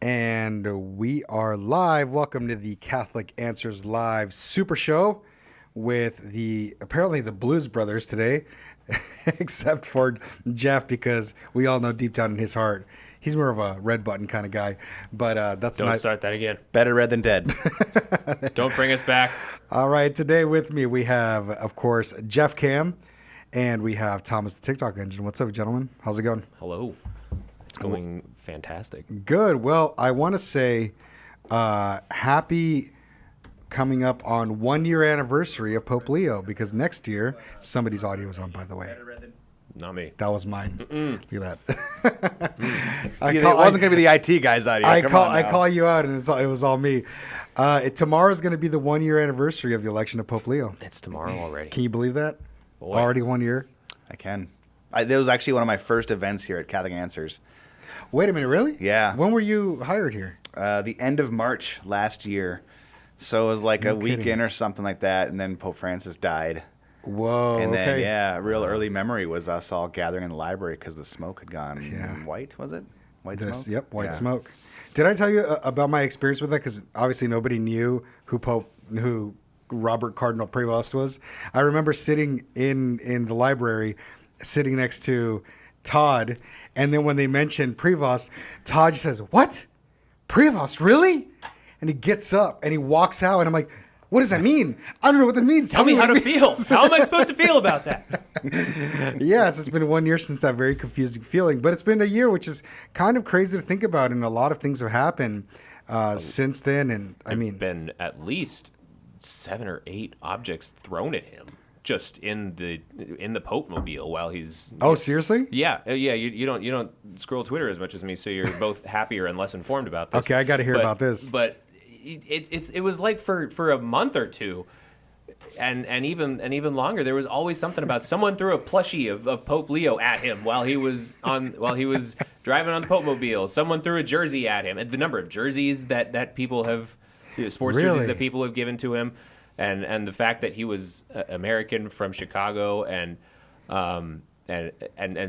And we are live. Welcome to the Catholic Answers Live Super Show with apparently the Blues Brothers today, except for Jeff, because we all know deep down in his heart he's more of a red button kind of guy. But Don't start that again. Better red than dead. Don't bring us back. All right, today with me we have, of course, JeffCam, and we have Thomas the TikTok Engine. What's up, gentlemen? How's it going? Hello. It's going fantastic. Good. Well, I want to say happy coming up on 1 year anniversary of Pope Leo, because next year, somebody's audio is on, by the way. Not me. That was mine. Look at that. It wasn't going to be the IT guy's audio. I call you out, and it was all me. Tomorrow is going to be the 1 year anniversary of the election of Pope Leo. It's tomorrow already. Can you believe that? Boy. Already 1 year? I can. That was actually one of my first events here at Catholic Answers. Wait a minute, really? Yeah. When were you hired here? The end of March last year. So it was like a weekend or something like that, and then Pope Francis died. Whoa, and then, okay. a real early memory was us all gathering in the library because the smoke had gone white, was it? White smoke? Yep, white smoke. Did I tell you about my experience with that? Because obviously nobody knew who Robert Cardinal Prevost was. I remember sitting in the library, sitting next to Todd, and then when they mentioned Prevost, Todd says, "What? Prevost, really?" And he gets up and he walks out, and I'm like, "What does that mean? I don't know what that means. Tell me how to feel. How am I supposed to feel about that?" Yes, it's been 1 year since that very confusing feeling, but it's been a year, which is kind of crazy to think about, and a lot of things have happened since then. And I mean, been at least 7 or 8 objects thrown at him just in the Pope mobile while he's. Oh, seriously? Yeah. You don't scroll Twitter as much as me, so you're both happier and less informed about this. Okay, I got to hear about this. But it was like for a month or two, and even longer. There was always something about someone threw a plushie of Pope Leo at him while he was driving on the Pope mobile. Someone threw a jersey at him, and the number of jerseys that people have, sports jerseys that people have given to him, and the fact that he was American from Chicago, and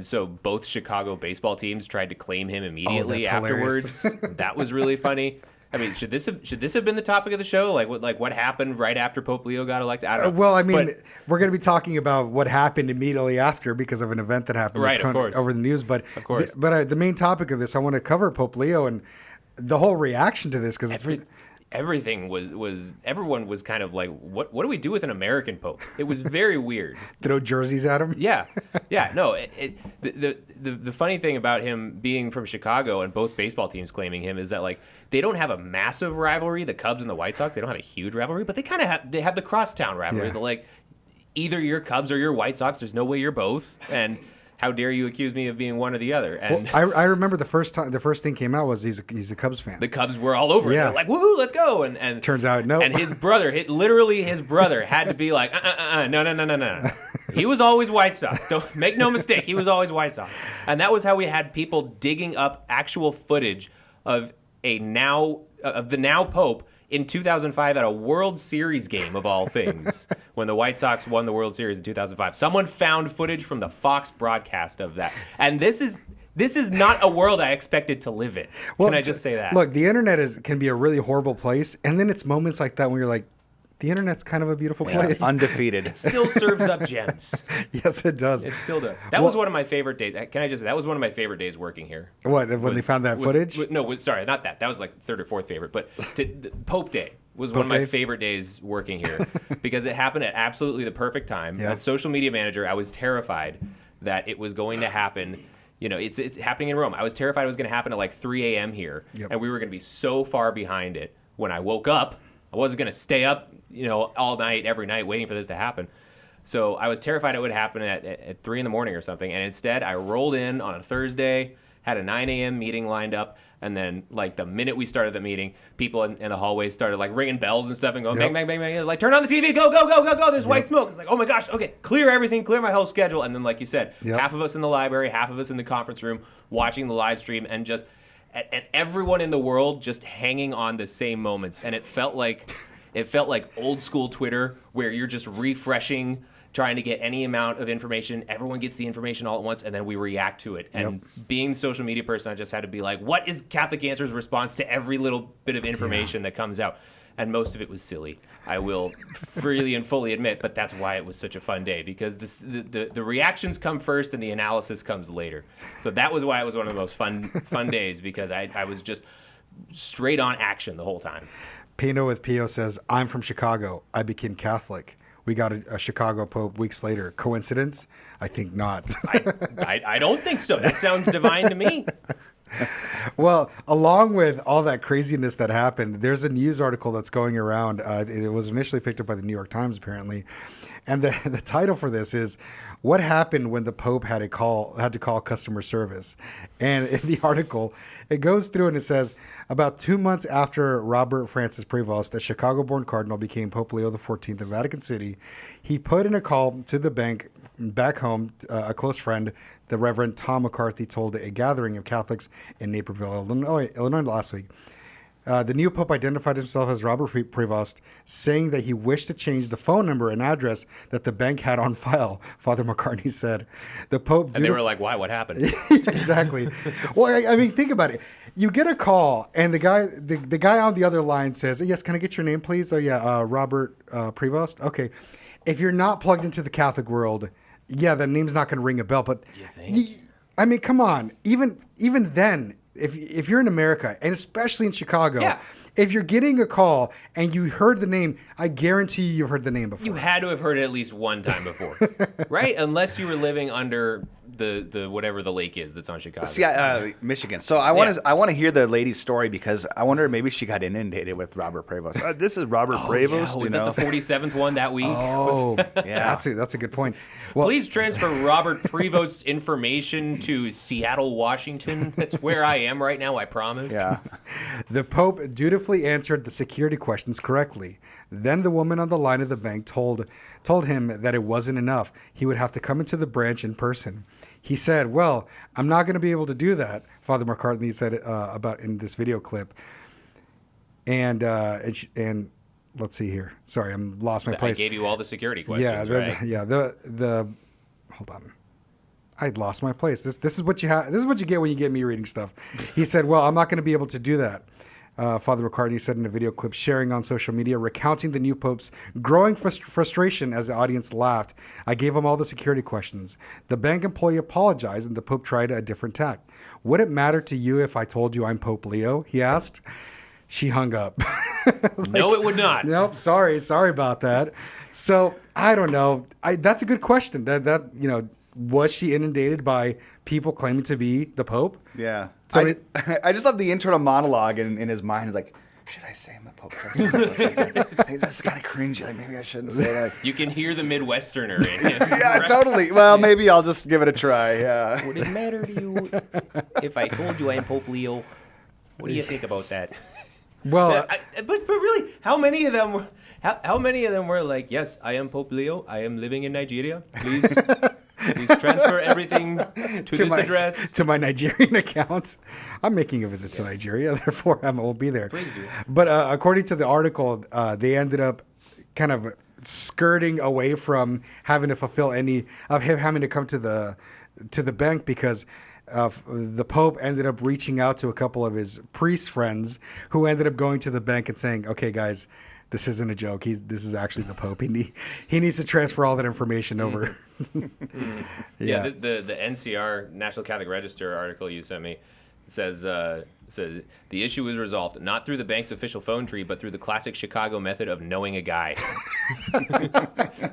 so both Chicago baseball teams tried to claim him immediately afterwards. That was really funny. I mean, should this have been the topic of the show? Like what happened right after Pope Leo got elected? I don't know. Well, I mean, we're going to be talking about what happened immediately after because of an event that happened over the news. But of course. The main topic of this, I want to cover Pope Leo and the whole reaction to this, because everything was everyone was kind of like, what do we do with an American Pope? It was very weird. Throw jerseys at him? Yeah. No, the funny thing about him being from Chicago and both baseball teams claiming him is that, like, they don't have a massive rivalry, the Cubs and the White Sox. They don't have a huge rivalry, but they kind of have the crosstown rivalry. Yeah. They're like, either you're Cubs or you're White Sox. There's no way you're both. And how dare you accuse me of being one or the other? And I remember the first thing came out was he's a Cubs fan. The Cubs were all over it. They're like, woohoo, let's go. And turns out, no. And his brother, literally his brother, had to be like, no. He was always White Sox. Don't make no mistake. He was always White Sox. And that was how we had people digging up actual footage of the now Pope in 2005 at a World Series game, of all things, when the White Sox won the World Series in 2005. Someone found footage from the Fox broadcast of that. And this is not a world I expected to live in. Can I just say that? Look, the internet can be a really horrible place, and then it's moments like that when you're like, the internet's kind of a beautiful place. Undefeated. It still serves up gems. Yes, it does. It still does. That was one of my favorite days. Can I just say, that was one of my favorite days working here. What, when they found that footage? Sorry, not that. That was like third or fourth favorite. But Pope Day was one of my favorite days working here because it happened at absolutely the perfect time. Yeah. As social media manager, I was terrified that it was going to happen. You know, it's happening in Rome. I was terrified it was going to happen at like 3 a.m. here, and we were going to be so far behind it. When I woke up, I wasn't going to stay up, all night, every night, waiting for this to happen. So I was terrified it would happen at 3 in the morning or something. And instead, I rolled in on a Thursday, had a 9 a.m. meeting lined up. And then, like, the minute we started the meeting, people in the hallways started, like, ringing bells and stuff and going, bang, bang, bang, bang. Like, turn on the TV, go, there's white smoke. It's like, oh, my gosh, okay, clear everything, clear my whole schedule. And then, like you said, half of us in the library, half of us in the conference room watching the live stream, and just and everyone in the world just hanging on the same moments. And it felt like old school Twitter, where you're just refreshing trying to get any amount of information. Everyone gets the information all at once, and then we react to it. And being the social media person, I just had to be like, what is Catholic Answer's response to every little bit of information that comes out? And most of it was silly. I will freely and fully admit, but that's why it was such a fun day, because the reactions come first and the analysis comes later. So that was why it was one of the most fun days, because I was just straight on action the whole time. Pino with Pio says, I'm from Chicago. I became Catholic. We got a Chicago Pope weeks later. Coincidence? I think not. I don't think so. That sounds divine to me. Well, along with all that craziness that happened, there's a news article that's going around. It was initially picked up by the New York Times, apparently. And the title for this is, what happened when the Pope had to call customer service? And in the article, it goes through and it says, about 2 months after Robert Francis Prevost, the Chicago-born cardinal, became Pope Leo XIV in Vatican City, he put in a call to the bank back home. A close friend, the Reverend Tom McCarthy, told a gathering of Catholics in Naperville, Illinois last week. The new Pope identified himself as Robert Prevost, saying that he wished to change the phone number and address that the bank had on file, Father McCartney said. The Pope... And they were like, why? What happened? Exactly. Well, I mean, think about it. You get a call, and the guy on the other line says, yes, can I get your name, please? Oh, yeah, Robert Prevost? Okay. If you're not plugged into the Catholic world, yeah, that name's not going to ring a bell. But, I mean, come on. Even then... If you're in America, and especially in Chicago, if you're getting a call and you heard the name, I guarantee you've heard the name before. You had to have heard it at least one time before, right? Unless you were living under the whatever the lake is that's on Chicago. See, Michigan. So I want to hear the lady's story, because I wonder, maybe she got inundated with Robert Prevost. This is Robert Prevost. Was that the 47th one that week? Oh, yeah. That's a good point. Well, please transfer Robert Prevost's information to Seattle, Washington. That's where I am right now, I promise. Yeah. The Pope dutifully answered the security questions correctly. Then the woman on the line of the bank told him that it wasn't enough. He would have to come into the branch in person. He said, well, I'm not going to be able to do that, Father McCartney said about in this video clip. And let's see here. Sorry, I'm lost my place. I gave you all the security questions, right? Hold on. I'd lost my place. This is what you have. This is what you get when you get me reading stuff. He said, well, I'm not going to be able to do that. Father McCartney said in a video clip sharing on social media, recounting the new Pope's growing frustration as the audience laughed. I gave him all the security questions. The bank employee apologized, and the Pope tried a different tack. Would it matter to you if I told you I'm Pope Leo? He asked. She hung up. No, it would not. Nope. Sorry about that. So I don't know. That's a good question. That was she inundated by people claiming to be the Pope? Yeah. So I just love the internal monologue in his mind. He's like, should I say I'm the Pope? That's kind of cringy. Like, maybe I shouldn't say that. You can hear the Midwesterner in him. Yeah, totally. Well, maybe I'll just give it a try. Yeah. Would it matter to you if I told you I'm Pope Leo? What do you think about that? Well, but really, how many of them were like, yes, I am Pope Leo. I am living in Nigeria. Please transfer everything to this address. To my Nigerian account. I'm making a visit to Nigeria, therefore I won't be there. Please do. But according to the article, they ended up kind of skirting away from having to fulfill any of him having to come to the bank, because the Pope ended up reaching out to a couple of his priest friends who ended up going to the bank and saying, okay, guys, this isn't a joke. This is actually the Pope. He needs to transfer all that information over. Yeah, the NCR, National Catholic Register article you sent me says the issue was resolved not through the bank's official phone tree, but through the classic Chicago method of knowing a guy.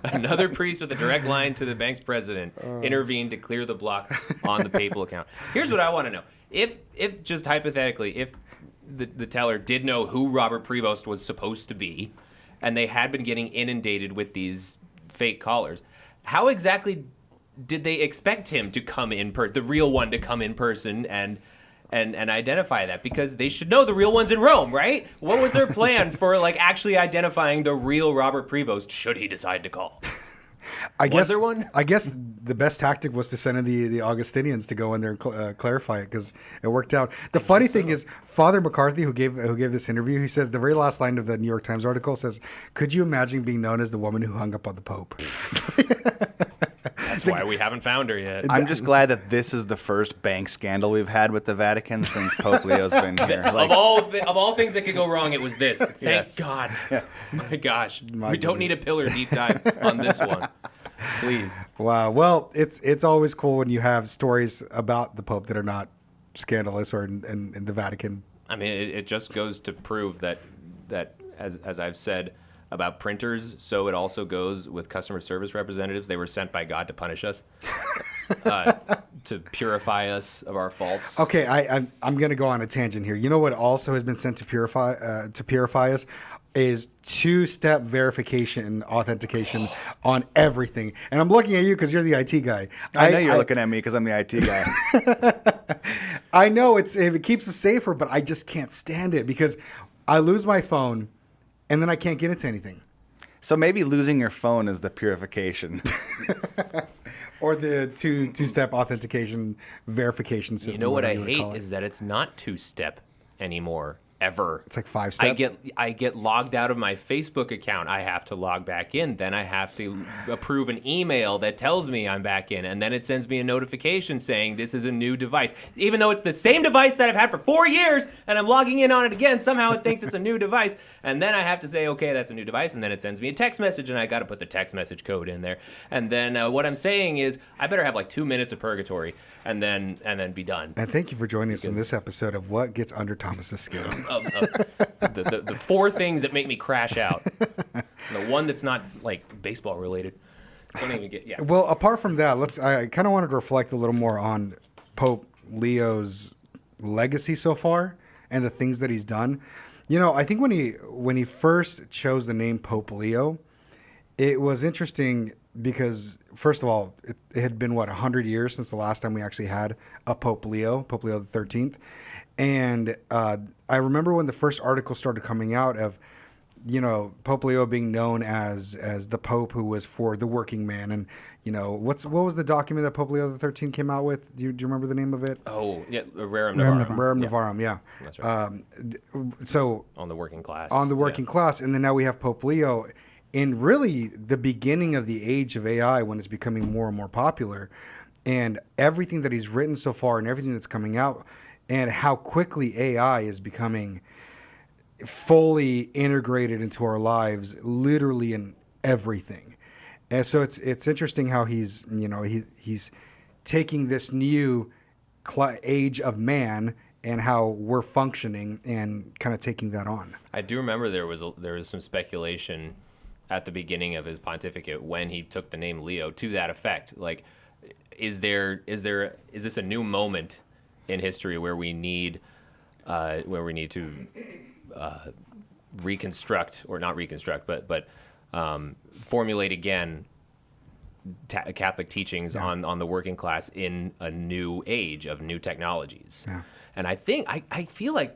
Another priest with a direct line to the bank's president intervened to clear the block on the papal account. Here's what I want to know. If just hypothetically, if the teller did know who Robert Prevost was supposed to be, and they had been getting inundated with these fake callers, how exactly did they expect him to come in, the real one to come in person and identify that? Because they should know the real one's in Rome, right? What was their plan for actually identifying the real Robert Prevost should he decide to call? Was there one? I guess the best tactic was to send in the Augustinians to go in there and clarify it, because it worked out. The funny thing is, Father McCarthy, who gave this interview, he says the very last line of the New York Times article says, "Could you imagine being known as the woman who hung up on the Pope?" That's why we haven't found her yet. I'm just glad that this is the first bank scandal we've had with the Vatican since Pope Leo's been here. Of all things that could go wrong, it was this. Thank God. Yes. My gosh. We don't need a pillar deep dive on this one. Please. Wow. Well, it's always cool when you have stories about the Pope that are not scandalous or in the Vatican. I mean, it just goes to prove that as I've said about printers, so it also goes with customer service representatives. They were sent by God to punish us, to purify us of our faults. Okay, I'm going to go on a tangent here. You know what also has been sent to purify us is two-step verification, authentication on everything. And I'm looking at you because you're the IT guy. I know you're looking at me because I'm the IT guy. I know it keeps us safer, but I just can't stand it because I lose my phone and then I can't get into anything. So maybe losing your phone is the purification. Or the two-step authentication verification system. You know what I hate is that it's not two-step anymore. Ever. It's like 5-step. I get logged out of my Facebook account. I have to log back in. Then I have to approve an email that tells me I'm back in. And then it sends me a notification saying this is a new device. Even though it's the same device that I've had for 4 years and I'm logging in on it again, somehow it thinks it's a new device. And then I have to say, okay, that's a new device. And then it sends me a text message and I got to put the text message code in there. And then what I'm saying is I better have like 2 minutes of purgatory and then be done. And thank you for joining us in this episode of What Gets Under Thomas's Skin. The 4 things that make me crash out. The one that's not like baseball related. Don't even get Well, apart from that, I kind of wanted to reflect a little more on Pope Leo's legacy so far and the things that he's done. You know, I think when he first chose the name Pope Leo, it was interesting because, first of all, it had been 100 years since the last time we actually had a Pope Leo the 13th. And I remember when the first article started coming out of, you know, Pope Leo being known as the Pope who was for the working man. And, you know, what was the document that Pope Leo XIII came out with? Do you remember the name of it? Oh, yeah, Rerum Novarum. Rerum Novarum, yeah. That's right. So on the working class. On the working class. And then now we have Pope Leo in really the beginning of the age of AI when it's becoming more and more popular. And everything that he's written so far and everything that's coming out, and how quickly AI is becoming fully integrated into our lives, literally in everything. And so it's interesting how he's taking this new age of man and how we're functioning and kind of taking that on. I do remember there was some speculation at the beginning of his pontificate when he took the name Leo to that effect. Like, is this a new moment in history where we need to reconstruct, or not reconstruct, but formulate again Catholic teachings on the working class in a new age of new technologies. Yeah. And I feel like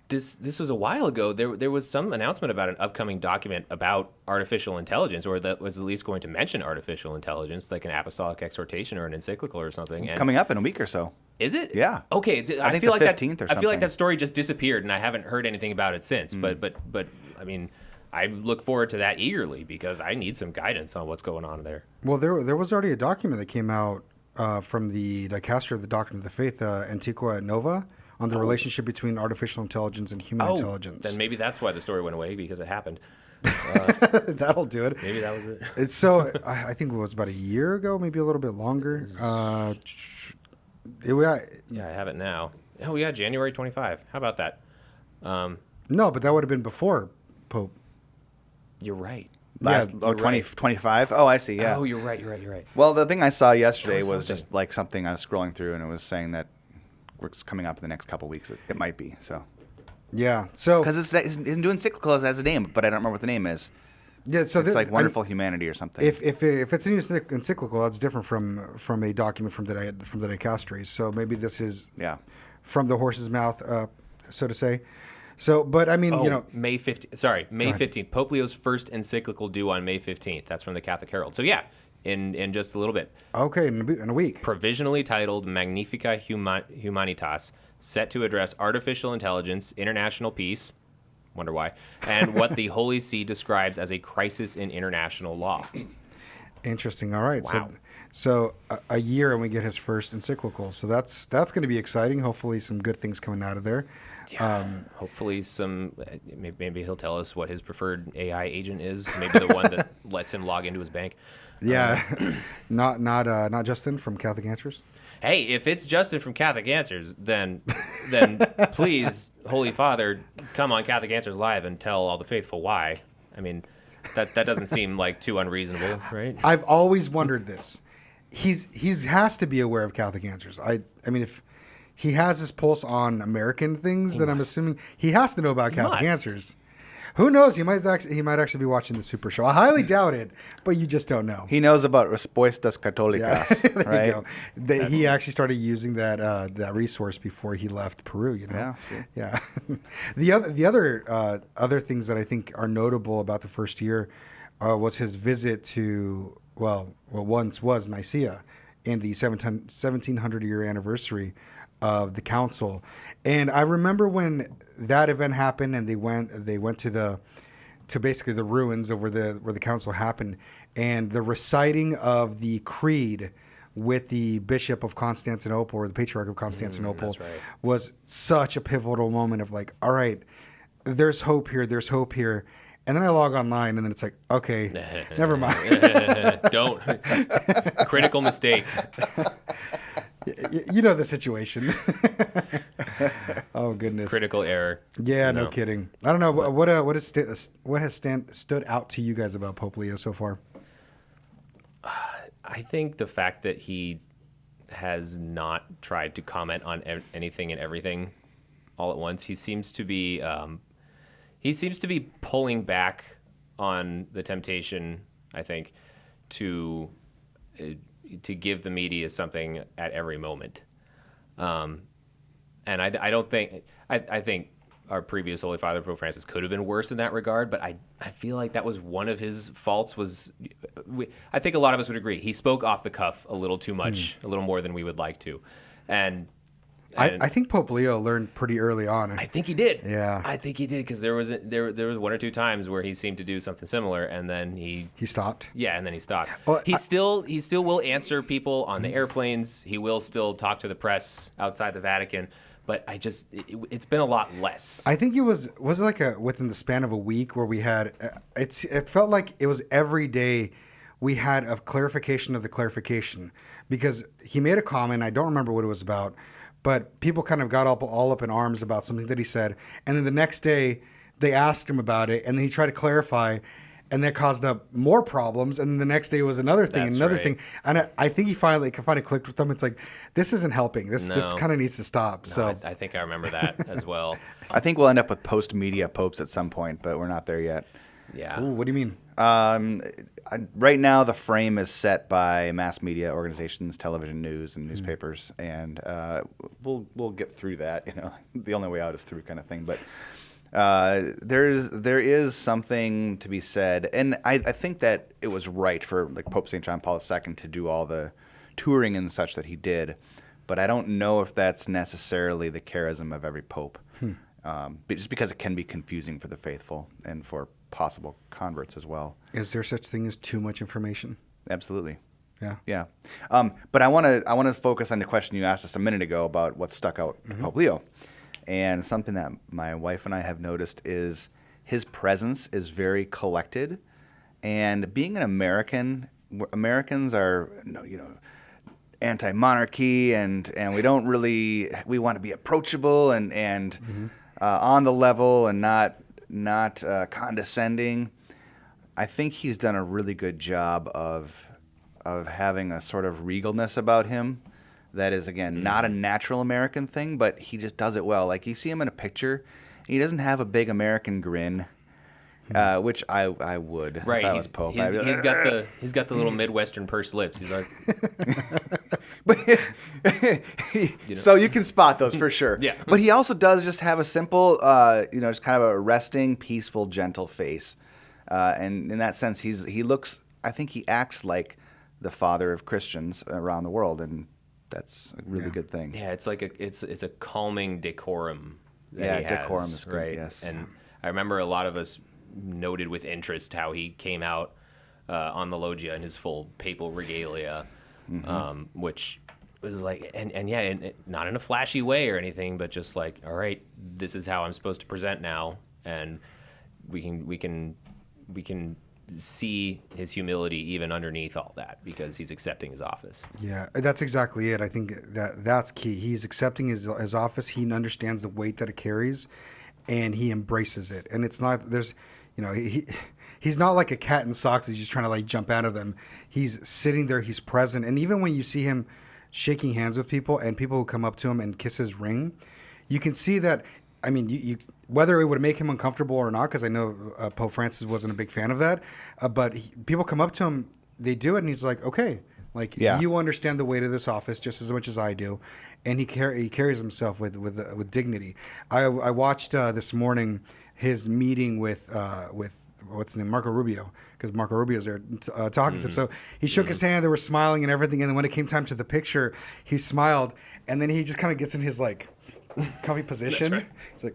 this was a while ago. There was some announcement about an upcoming document about artificial intelligence, or that was at least going to mention artificial intelligence, like an apostolic exhortation or an encyclical or something. It's coming up in a week or so. Is it? Yeah. Okay. I think feel the like 15th that, or something. I feel like that story just disappeared, and I haven't heard anything about it since. But I mean, I look forward to that eagerly because I need some guidance on what's going on there. Well, there was already a document that came out from the Dicastery of the Doctrine of the Faith, Antiqua et Nova, on the relationship between artificial intelligence and human intelligence. Then maybe that's why the story went away, because it happened. That'll do it. Maybe that was it. It's so I think it was about a year ago, maybe a little bit longer. Yeah, I have it now. Oh, yeah, January 25. How about that? No, but that would have been before Pope. You're right. 25? Oh, I see, yeah. Oh, you're right. Well, the thing I saw yesterday was just like something I was scrolling through, and it was saying that it's coming up in the next couple of weeks. It might be, so. Yeah, so. Because it's doing encyclical as a name, but I don't remember what the name is. Yeah, so it's like Wonderful Humanity or something. If it's an encyclical, that's different from a document from the Dicastery. So maybe this is from the horse's mouth, so to say. So, but I mean, May 15th. Sorry, May 15th. Pope Leo's first encyclical due on May 15th. That's from the Catholic Herald. So yeah, in just a little bit. Okay, in a week. Provisionally titled Magnifica Humanitas, set to address artificial intelligence, international peace, wonder why, and what the Holy See describes as a crisis in international law. Interesting. All right. Wow. So a year and we get his first encyclical. So that's going to be exciting. Hopefully some good things coming out of there. Yeah, hopefully maybe he'll tell us what his preferred AI agent is. Maybe the one that lets him log into his bank. Yeah, not Justin from Catholic Answers. Hey, if it's Justin from Catholic Answers, then please, Holy Father, come on Catholic Answers Live and tell all the faithful why. I mean, that doesn't seem like too unreasonable, right? I've always wondered this. He's has to be aware of Catholic Answers. I mean, if he has his pulse on American things, then I'm assuming he has to know about Catholic Answers. Who knows? He might actually be watching the Super Show. I highly doubt it, but you just don't know. He knows about Respuestas Católicas, right? He actually started using that resource before he left Peru. You know. Yeah. Yeah. The other things that I think are notable about the first year was his visit to what once was Nicaea, in the 1700 year anniversary of the council. And I remember when that event happened and they went to basically the ruins of where the council happened, and the reciting of the creed with the Bishop of Constantinople, or the Patriarch of Constantinople, that's right. was such a pivotal moment of like, all right, there's hope here. And then I log online, and then it's like, okay, never mind. Don't. Critical mistake. You know the situation. Oh goodness. Critical error. Yeah, no kidding. I don't know what has stood out to you guys about Pope Leo so far. I think the fact that he has not tried to comment on anything and everything all at once. He seems to be pulling back on the temptation, I think, to give the media something at every moment. And I don't think I think our previous Holy Father, Pope Francis, could have been worse in that regard, but I feel like that was one of his faults. I think a lot of us would agree. He spoke off the cuff a little too much, a little more than we would like to. And I think Pope Leo learned pretty early on. I think he did. Yeah. I think he did, because there was one or two times where he seemed to do something similar, and then he stopped. Yeah, and then he stopped. Well, he still will answer people on the airplanes. He will still talk to the press outside the Vatican, but it's been a lot less. I think it was like within the span of a week where we had it felt like it was every day we had a clarification of the clarification, because he made a comment. I don't remember what it was about. But people kind of got all up in arms about something that he said. And then the next day, they asked him about it. And then he tried to clarify. And that caused up more problems. And then the next day was another thing, thing. And I think he finally clicked with them. It's like, this isn't helping. This kind of needs to stop. No, so I think I remember that as well. I think we'll end up with post-media popes at some point, but we're not there yet. Yeah. Ooh, what do you mean? Right now, the frame is set by mass media organizations, television, news, and newspapers, and we'll get through that. You know, the only way out is through, kind of thing. But there is something to be said, and I think that it was right for like Pope St. John Paul II to do all the touring and such that he did. But I don't know if that's necessarily the charism of every pope, just because it can be confusing for the faithful and for possible converts as well. Is there such thing as too much information? Absolutely. Yeah. Yeah. But I want to focus on the question you asked us a minute ago about what stuck out to Pope Leo. And something that my wife and I have noticed is his presence is very collected. And being an American, Americans are, anti-monarchy, and we don't really, we want to be approachable and on the level and not condescending. I think he's done a really good job of having a sort of regalness about him that is, again, not a natural American thing, but he just does it well. Like, you see him in a picture, he doesn't have a big American grin, which I would. Right, if I was Pope. He's got the little Midwestern pursed lips. He's like, So you can spot those for sure. Yeah. But he also does just have a simple, just kind of a resting, peaceful, gentle face, and in that sense, he looks. I think he acts like the father of Christians around the world, and that's a really good thing. Yeah, it's like it's a calming decorum. That he has, decorum is good, right. yes. And I remember a lot of us noted with interest how he came out on the loggia in his full papal regalia, which was like, and not in a flashy way or anything, but just like, all right, this is how I'm supposed to present now, and we can see his humility even underneath all that because he's accepting his office. Yeah, that's exactly it. I think that's key. He's accepting his office. He understands the weight that it carries, and he embraces it. And it's not he's not like a cat in socks. He's just trying to like jump out of them. He's sitting there. He's present. And even when you see him shaking hands with people and people who come up to him and kiss his ring, you can see that. I mean, you whether it would make him uncomfortable or not, because I know Pope Francis wasn't a big fan of that, but people come up to him, they do it, and he's like, okay, like you understand the weight of this office just as much as I do, and he carries himself with dignity. I watched this morning his meeting with what's his name, Marco Rubio, because Marco Rubio's there talking to him. So he shook his hand, they were smiling and everything, and then when it came time to the picture, he smiled, and then he just kind of gets in his like comfy position. That's right. It's like,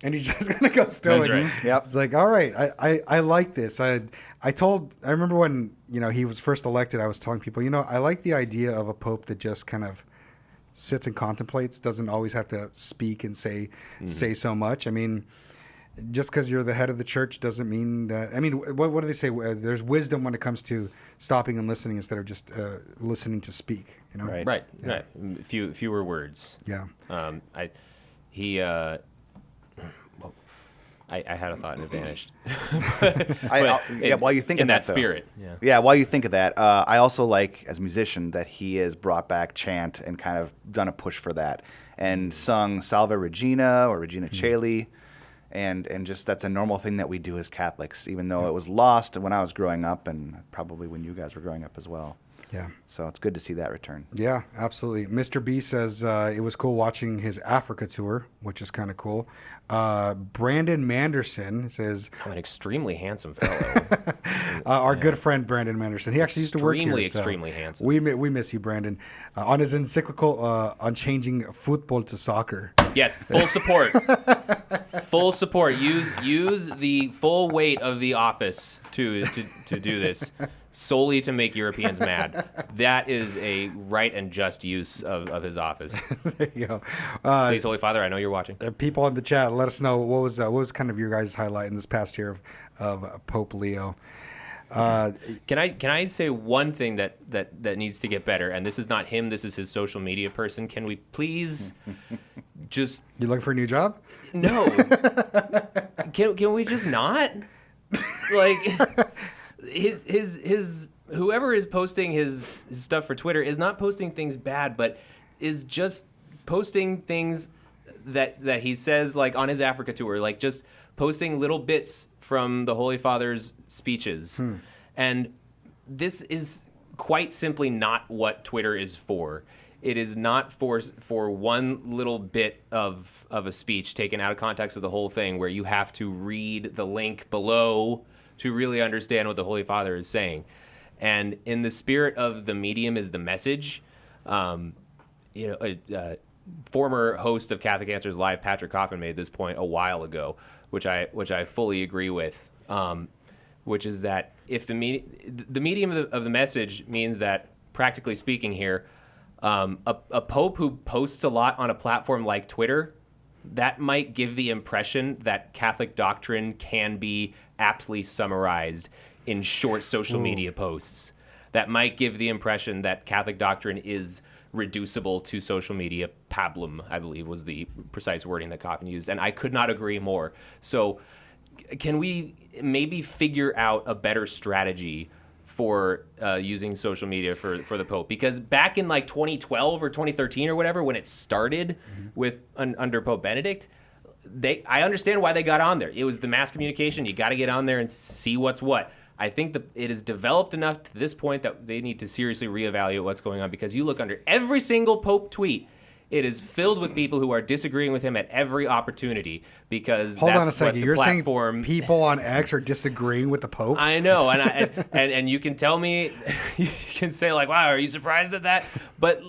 and he's just gonna go stoic. That's right. Yep. It's like, all right, I like this. I remember when he was first elected, I was telling people, I like the idea of a pope that just kind of sits and contemplates, doesn't always have to speak and say so much. I mean, just because you're the head of the church doesn't mean that. I mean, what do they say? There's wisdom when it comes to stopping and listening instead of just listening to speak. Right. Fewer words. Yeah. I had a thought and it vanished. While you think in of that though, spirit. while you think of that, I also like, as a musician, that he has brought back chant and kind of done a push for that and sung Salve Regina or Regina Caeli. And just that's a normal thing that we do as Catholics, even though it was lost when I was growing up and probably when you guys were growing up as well. Yeah. So it's good to see that return. Yeah, absolutely. Mr. B says it was cool watching his Africa tour, which is kind of cool. Brandon Manderson says... an extremely handsome fellow. Our good friend Brandon Manderson. He actually used to work here. Extremely handsome. We miss you, Brandon. On his encyclical on changing football to soccer. Yes, full support. Full support. Use the full weight of the office to do this solely to make Europeans mad. That is a right and just use of his office. There you go. Please, Holy Father, I know you're watching. People in the chat, let us know what was kind of your guys' highlight in this past year of Pope Leo. Can I say one thing that needs to get better? And this is not him. This is his social media person. Can we please just... You looking for a new job? No. Can we just not? Like, his whoever is posting his stuff for Twitter is not posting things bad, but is just posting things that he says, like on his Africa tour, like just posting little bits from the Holy Father's speeches. And this is quite simply not what Twitter is for. It is not for one little bit of a speech taken out of context of the whole thing where you have to read the link below to really understand what the Holy Father is saying. And in the spirit of the medium is the message, former host of Catholic Answers Live, Patrick Coffin, made this point a while ago, which I fully agree with, which is that if the medium of the message means that, practically speaking here, a pope who posts a lot on a platform like Twitter, that might give the impression that Catholic doctrine can be aptly summarized in short social media posts. That might give the impression that Catholic doctrine is reducible to social media pablum, I believe was the precise wording that Coffin used, and I could not agree more. So can we maybe figure out a better strategy for using social media for the Pope? Because back in like 2012 or 2013 or whatever, when it started with under Pope Benedict, I understand why they got on there. It was the mass communication. You got to get on there and see what's what. I think that it is developed enough to this point that they need to seriously reevaluate what's going on, because you look under every single Pope tweet, It is filled with people who are disagreeing with him at every opportunity because Hold that's on a second. what the You're platform. saying people on X are disagreeing with the Pope? I know, and you can tell me, you can say like, "Wow, are you surprised at that?" But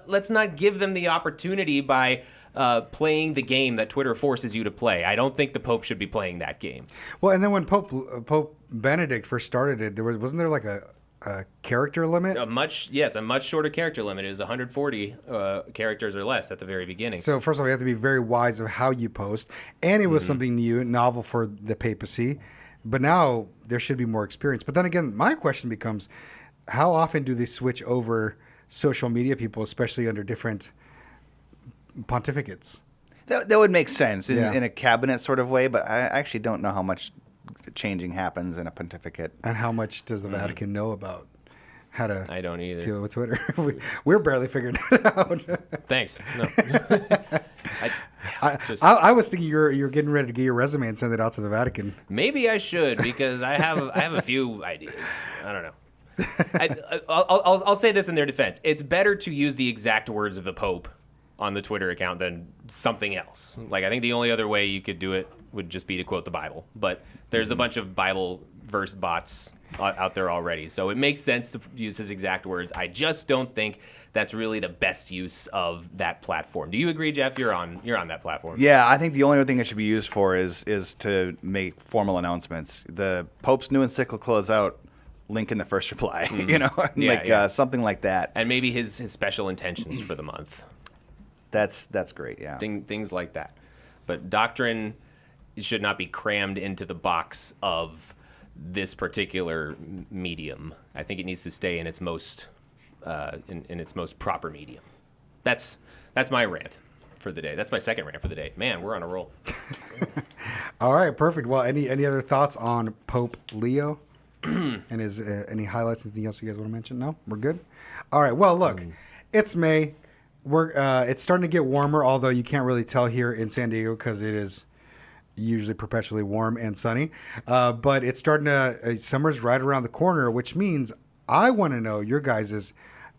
let's not give them the opportunity by playing the game that Twitter forces you to play. I don't think the Pope should be playing that game. Well, and then when Pope Benedict first started it, wasn't there like a character limit? A much shorter character limit. It was 140 characters or less at the very beginning. So first of all, you have to be very wise of how you post, and it was something new, novel for the papacy. But now there should be more experience. But then again, my question becomes, how often do they switch over social media people, especially under different pontificates? That would make sense Yeah. in a cabinet sort of way, but I actually don't know how much changing happens in a pontificate. And how much does the Vatican know about how to I don't either. deal with Twitter? We're barely figuring it out. Thanks. No. I was thinking you're getting ready to get your resume and send it out to the Vatican. Maybe I should because I have a few ideas. I don't know. I'll say this in their defense: it's better to use the exact words of the Pope on the Twitter account than something else. Like I think the only other way you could do it would just be to quote the Bible, but there's a bunch of Bible verse bots out there already, so it makes sense to use his exact words. I just don't think that's really the best use of that platform. Do you agree, Jeff? You're on that platform. Yeah, I think the only thing it should be used for is to make formal announcements. The Pope's new encyclical is out. Link in the first reply. Something like that. And maybe his special intentions for the month. That's great. Yeah. Things like that. But doctrine should not be crammed into the box of this particular medium. I think it needs to stay in its most in its most proper medium. That's my rant for the day. That's my second rant for the day. Man, we're on a roll. All right, perfect. Well, any other thoughts on Pope Leo and his any highlights? Anything else you guys want to mention? No, we're good. All right. Well, look, it's May. It's starting to get warmer, although you can't really tell here in San Diego because it is usually perpetually warm and sunny. But it's starting to summer's right around the corner, which means I want to know your guys'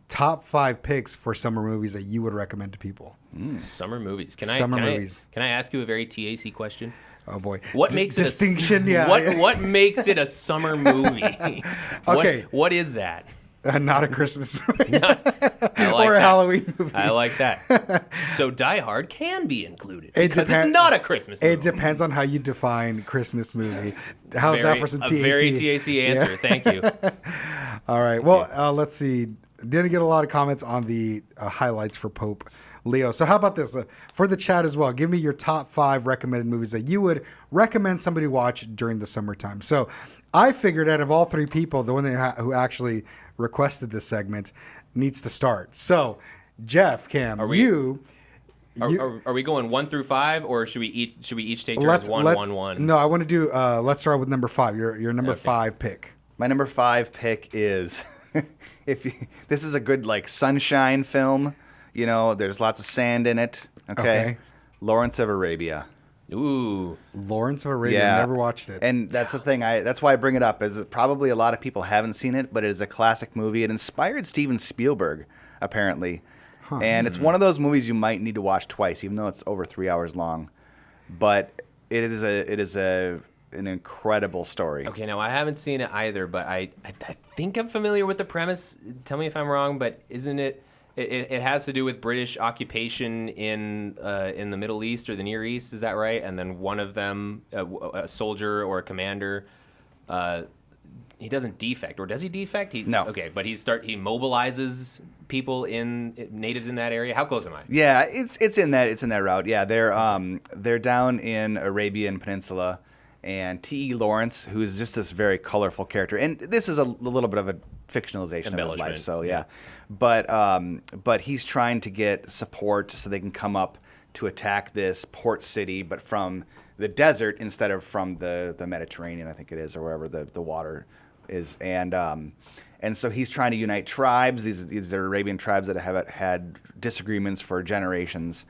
top 5 picks for summer movies that you would recommend to people. Summer movies. Can I ask you a very TAC question? Oh boy, What makes distinction? It what makes it a summer movie? Okay. What is that? Not a Christmas movie. I like or a that. Halloween movie. I like that. So Die Hard can be included because it's depend- not a Christmas movie. It depends on how you define Christmas movie. How's that for some TAC? A very TAC answer. Yeah. Thank you. All right. Well, let's see. Didn't get a lot of comments on the highlights for Pope Leo. So how about this? For the chat as well, give me your top 5 recommended movies that you would recommend somebody watch during the summertime. So I figured out of all 3 people, the one who actually requested this segment needs to start. So, JeffCam, Are we going 1 through 5, or should we each take turns? One? No, I want to do. Let's start with number 5. Your number 5 pick. My number 5 pick is this is a good sunshine film. You know, there's lots of sand in it. Okay. Lawrence of Arabia. Ooh. Lawrence of Arabia. Yeah. Never watched it. And that's the thing. That's why I bring it up. Is that probably a lot of people haven't seen it, but it is a classic movie. It inspired Steven Spielberg, apparently. Huh. And it's one of those movies you might need to watch twice, even though it's over 3 hours long. But it is an incredible story. Okay, now I haven't seen it either, but I think I'm familiar with the premise. Tell me if I'm wrong, but isn't it? It has to do with British occupation in the Middle East or the Near East, is that right? And then one of them, a soldier or a commander, he doesn't defect, or does he defect? No. Okay, but he mobilizes people natives in that area. How close am I? Yeah, it's in that route. Yeah, they're down in Arabian Peninsula, and T.E. Lawrence, who is just this very colorful character, and this is a little bit of a fictionalization of his life. So yeah. But he's trying to get support so they can come up to attack this port city, but from the desert instead of from the Mediterranean, I think it is, or wherever the water is. And so he's trying to unite tribes. These are Arabian tribes that have had disagreements for generations.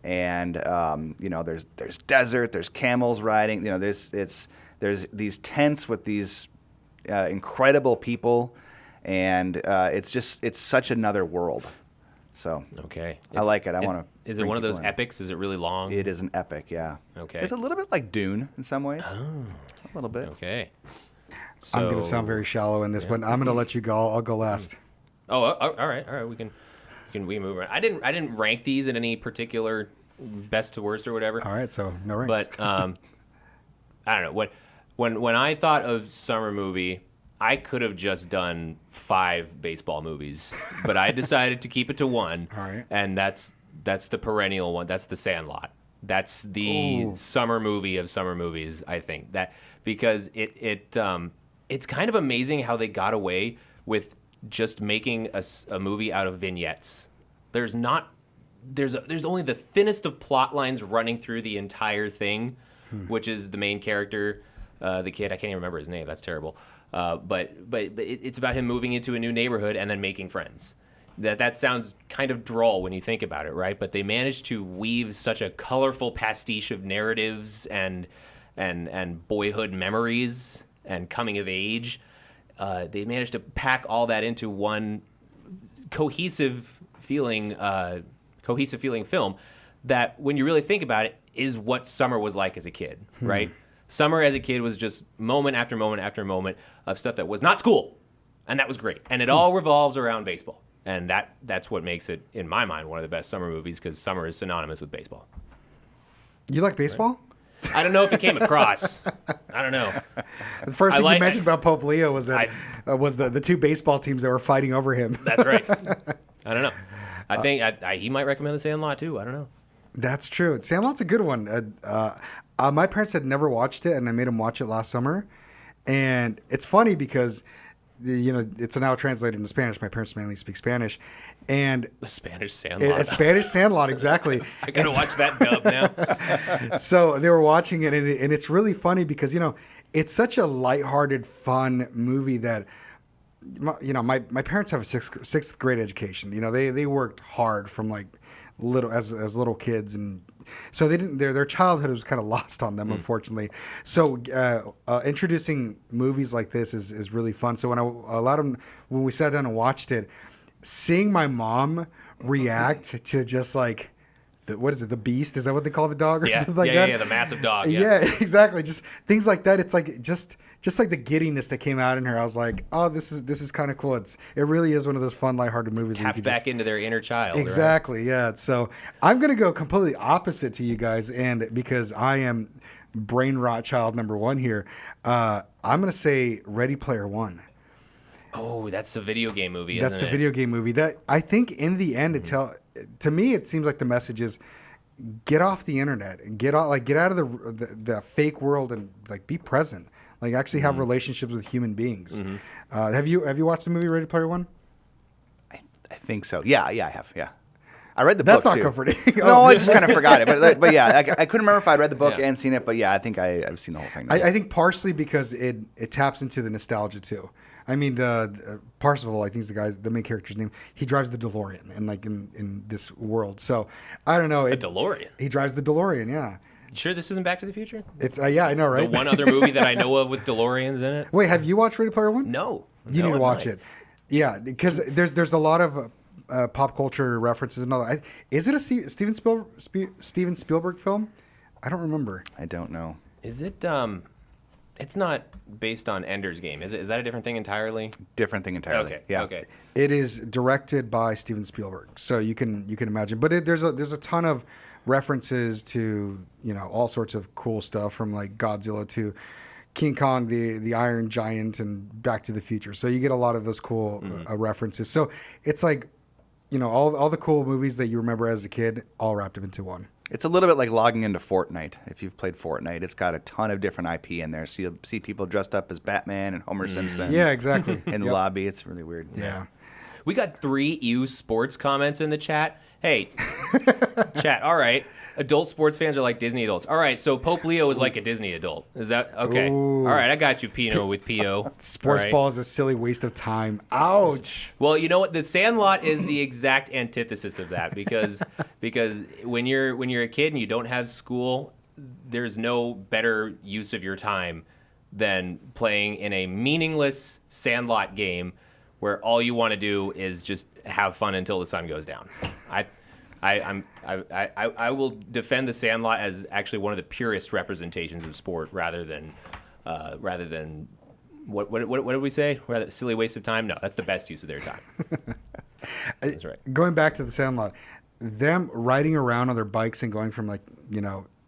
And there's desert, there's camels riding. You know, there's these tents with these incredible people. And it's such another world. So Okay. I like it. I want to. Is it one of those epics? Is it really long? It is an epic, yeah. Okay. It's a little bit like Dune in some ways. Oh. A little bit. Okay. I'm going to sound very shallow in this, but I'm going to let you go. I'll go last. Oh, all right. We can move around. I didn't rank these in any particular best to worst or whatever. All right, so no ranks. But I don't know when I thought of summer movie, I could have just done 5 baseball movies, but I decided to keep it to one. All right. And that's the perennial one. That's The Sandlot. That's the summer movie of summer movies. I think that because it's kind of amazing how they got away with just making a movie out of vignettes. There's only the thinnest of plot lines running through the entire thing, which is the main character, the kid. I can't even remember his name. That's terrible. But it's about him moving into a new neighborhood and then making friends. That sounds kind of droll when you think about it, right? But they managed to weave such a colorful pastiche of narratives and boyhood memories and coming of age. They managed to pack all that into one cohesive feeling film that, when you really think about it, is what summer was like as a kid, right? Summer as a kid was just moment after moment after moment of stuff that was not school, and that was great. And it all revolves around baseball, and that's what makes it, in my mind, one of the best summer movies, because summer is synonymous with baseball. You like baseball? Right? I don't know if it came across. I don't know. The first thing you mentioned about Pope Leo was that was the 2 baseball teams that were fighting over him. That's right. I don't know. I think he might recommend The Sandlot too. I don't know. That's true. Sandlot's a good one. My parents had never watched it, and I made them watch it last summer. And it's funny because, it's now translated into Spanish. My parents mainly speak Spanish. And the Spanish Sandlot. A Spanish Sandlot, exactly. I got to watch that dub now. So they were watching it, and it's really funny because, it's such a lighthearted, fun movie that, my parents have a sixth grade education. They worked hard from like as little kids, and so they didn't. Their childhood was kind of lost on them, unfortunately. So introducing movies like this is really fun. So when we sat down and watched it, seeing my mom react to just like, what is it? The Beast? Is that what they call the dog or something like that? Yeah, the massive dog. Yeah, exactly. Just things like that. It's like just like the giddiness that came out in her. I was like, oh, this is kind of cool. It really is one of those fun, lighthearted movies. Tapped back into their inner child. Exactly. Right? Yeah. So I'm gonna go completely opposite to you guys, and because I am brain rot child number 1 here, I'm gonna say Ready Player One. Oh, that's the video game movie. That's the video game movie. That I think in the end to me, it seems like the message is get off the internet, get out of the fake world, and like be present, like actually have relationships with human beings. Have you watched the movie Ready Player One? I think so. Yeah, I have. Yeah, I read the book. That's not too. Comforting. No, I just kind of forgot it. But yeah, I couldn't remember if I'd read the book and seen it. But yeah, I think I've seen the whole thing. I think partially because it taps into the nostalgia too. I mean, the Parsifal, I think is the main character's name. He drives the DeLorean, and like in this world. So I don't know. The DeLorean. He drives the DeLorean. Yeah. You sure this isn't Back to the Future? It's yeah, I know, right? The one other movie that I know of with DeLoreans in it. Wait, have you watched Ready Player One? No. You need to watch it. Yeah, because there's a lot of pop culture references and all that. Is it a Steven Spielberg film? I don't remember. I don't know. Is it? It's not based on Ender's Game, is it? Is that a different thing entirely? Different thing entirely. Okay. Yeah. Okay. It is directed by Steven Spielberg, so you can imagine. But there's a ton of references to all sorts of cool stuff, from like Godzilla to King Kong, the Iron Giant, and Back to the Future. So you get a lot of those cool references. So it's like all the cool movies that you remember as a kid, all wrapped up into one. It's a little bit like logging into Fortnite. If you've played Fortnite, it's got a ton of different IP in there. So you'll see people dressed up as Batman and Homer Simpson. Yeah, exactly. In the lobby. It's really weird. Yeah. We got 3 EU sports comments in the chat. Hey, chat, all right. Adult sports fans are like Disney adults. All right, so Pope Leo is like a Disney adult. Is that okay? Ooh. All right, I got you, Pino with P.O. Sports ball is a silly waste of time. Ouch. Well, you know what? The Sandlot is the exact antithesis of that because when you're a kid and you don't have school, there's no better use of your time than playing in a meaningless Sandlot game where all you want to do is just have fun until the sun goes down. I will defend The Sandlot as actually one of the purest representations of sport, rather than what did we say? Rather silly waste of time? No, that's the best use of their time. That's right. Going back to The Sandlot, them riding around on their bikes and going from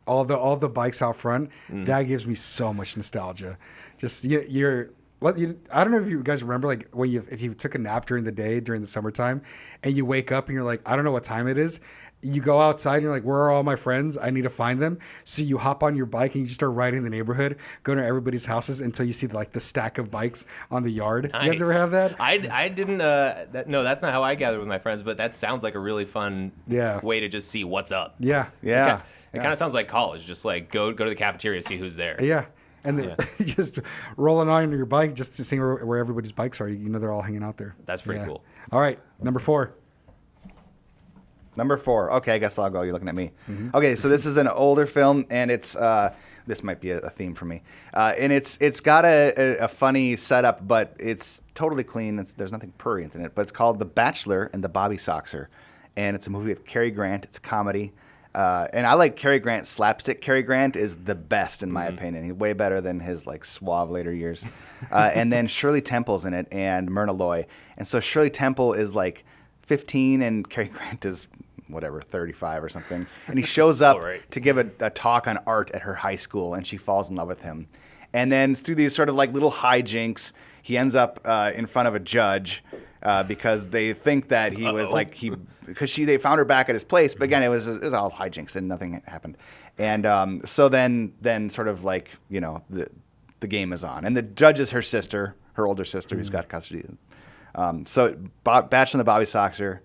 all the bikes out front, that gives me so much nostalgia. Just I don't know if you guys remember, like if you took a nap during the day during the summertime, and you wake up and you're like, I don't know what time it is. You go outside and you're like, where are all my friends? I need to find them. So you hop on your bike and you just start riding the neighborhood, go to everybody's houses until you see the stack of bikes on the yard. Nice. You guys ever have that? I didn't. No, that's not how I gather with my friends. But that sounds like a really fun way to just see what's up. Yeah. It kind of sounds like college. Just like go to the cafeteria, see who's there. Yeah. And then just rolling on your bike, just to see where everybody's bikes are. They're all hanging out there. That's pretty cool. All right, number 4. Number 4. Okay, I guess I'll go. You're looking at me. Mm-hmm. Okay, so this is an older film, and it's this might be a theme for me. And it's got a funny setup, but it's totally clean. There's nothing prurient in it. But it's called The Bachelor and the Bobby Soxer, and it's a movie with Cary Grant. It's a comedy. And I like Cary Grant slapstick. Cary Grant is the best in my opinion. He's way better than his suave later years. And then Shirley Temple's in it and Myrna Loy. And so Shirley Temple is 15 and Cary Grant is 35 or something. And he shows up to give a talk on art at her high school, and she falls in love with him. And then through these sort of little hijinks, he ends up in front of a judge because they think that he was because they found her back at his place, but again it was all hijinks and nothing happened. And so then sort of the game is on, and the judge is her sister, her older sister, who's got custody. So Bachelor and the Bobby Soxer,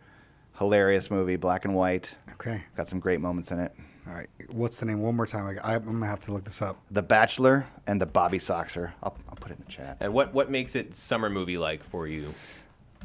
hilarious movie, black and white. Okay, got some great moments in it. All right, what's the name? One more time. I'm gonna have to look this up. The Bachelor and the Bobby Soxer. I'll put it in the chat. And what makes it summer movie like for you?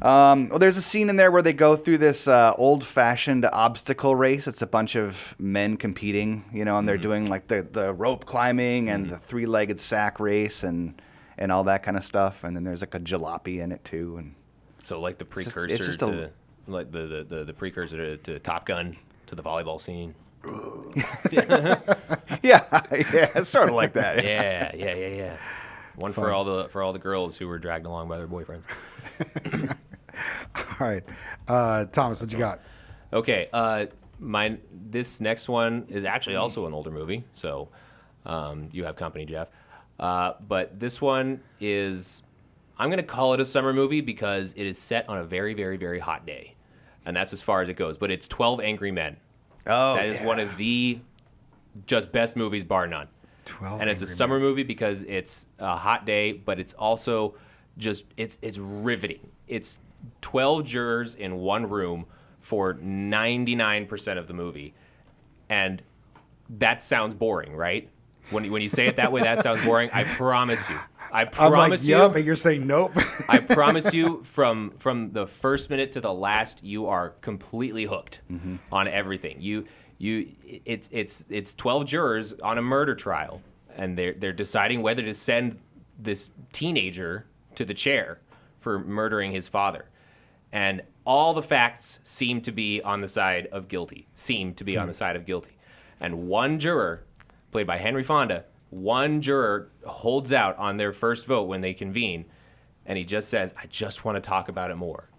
Well, there's a scene in there where they go through this old-fashioned obstacle race. It's a bunch of men competing, and they're doing the rope climbing and the 3-legged sack race and all that kind of stuff. And then there's a jalopy in it too. And so the precursor the precursor to Top Gun, to the volleyball scene. yeah, it's sort of like that. Yeah. One for all the girls who were dragged along by their boyfriends. All right, Thomas, what you got? Okay, this next one is actually also an older movie, so you have company, Jeff. But this one is, I'm going to call it a summer movie because it is set on a very, very, very hot day, and that's as far as it goes. But it's 12 Angry Men. Oh, that is one of the just best movies, bar none. 12 and it's a summer movie because it's a hot day, but it's also just it's riveting. It's 12 jurors in one room for 99% of the movie, and that sounds boring, right? When you say it that way, that sounds boring. I promise you. But you're saying nope. I promise you, from the first minute to the last, you are completely hooked on everything. It's 12 jurors on a murder trial, and they're deciding whether to send this teenager to the chair for murdering his father. And all the facts seem to be on the side of guilty. And one juror, played by Henry Fonda, one juror holds out on their first vote when they convene, and he just says, "I just want to talk about it more.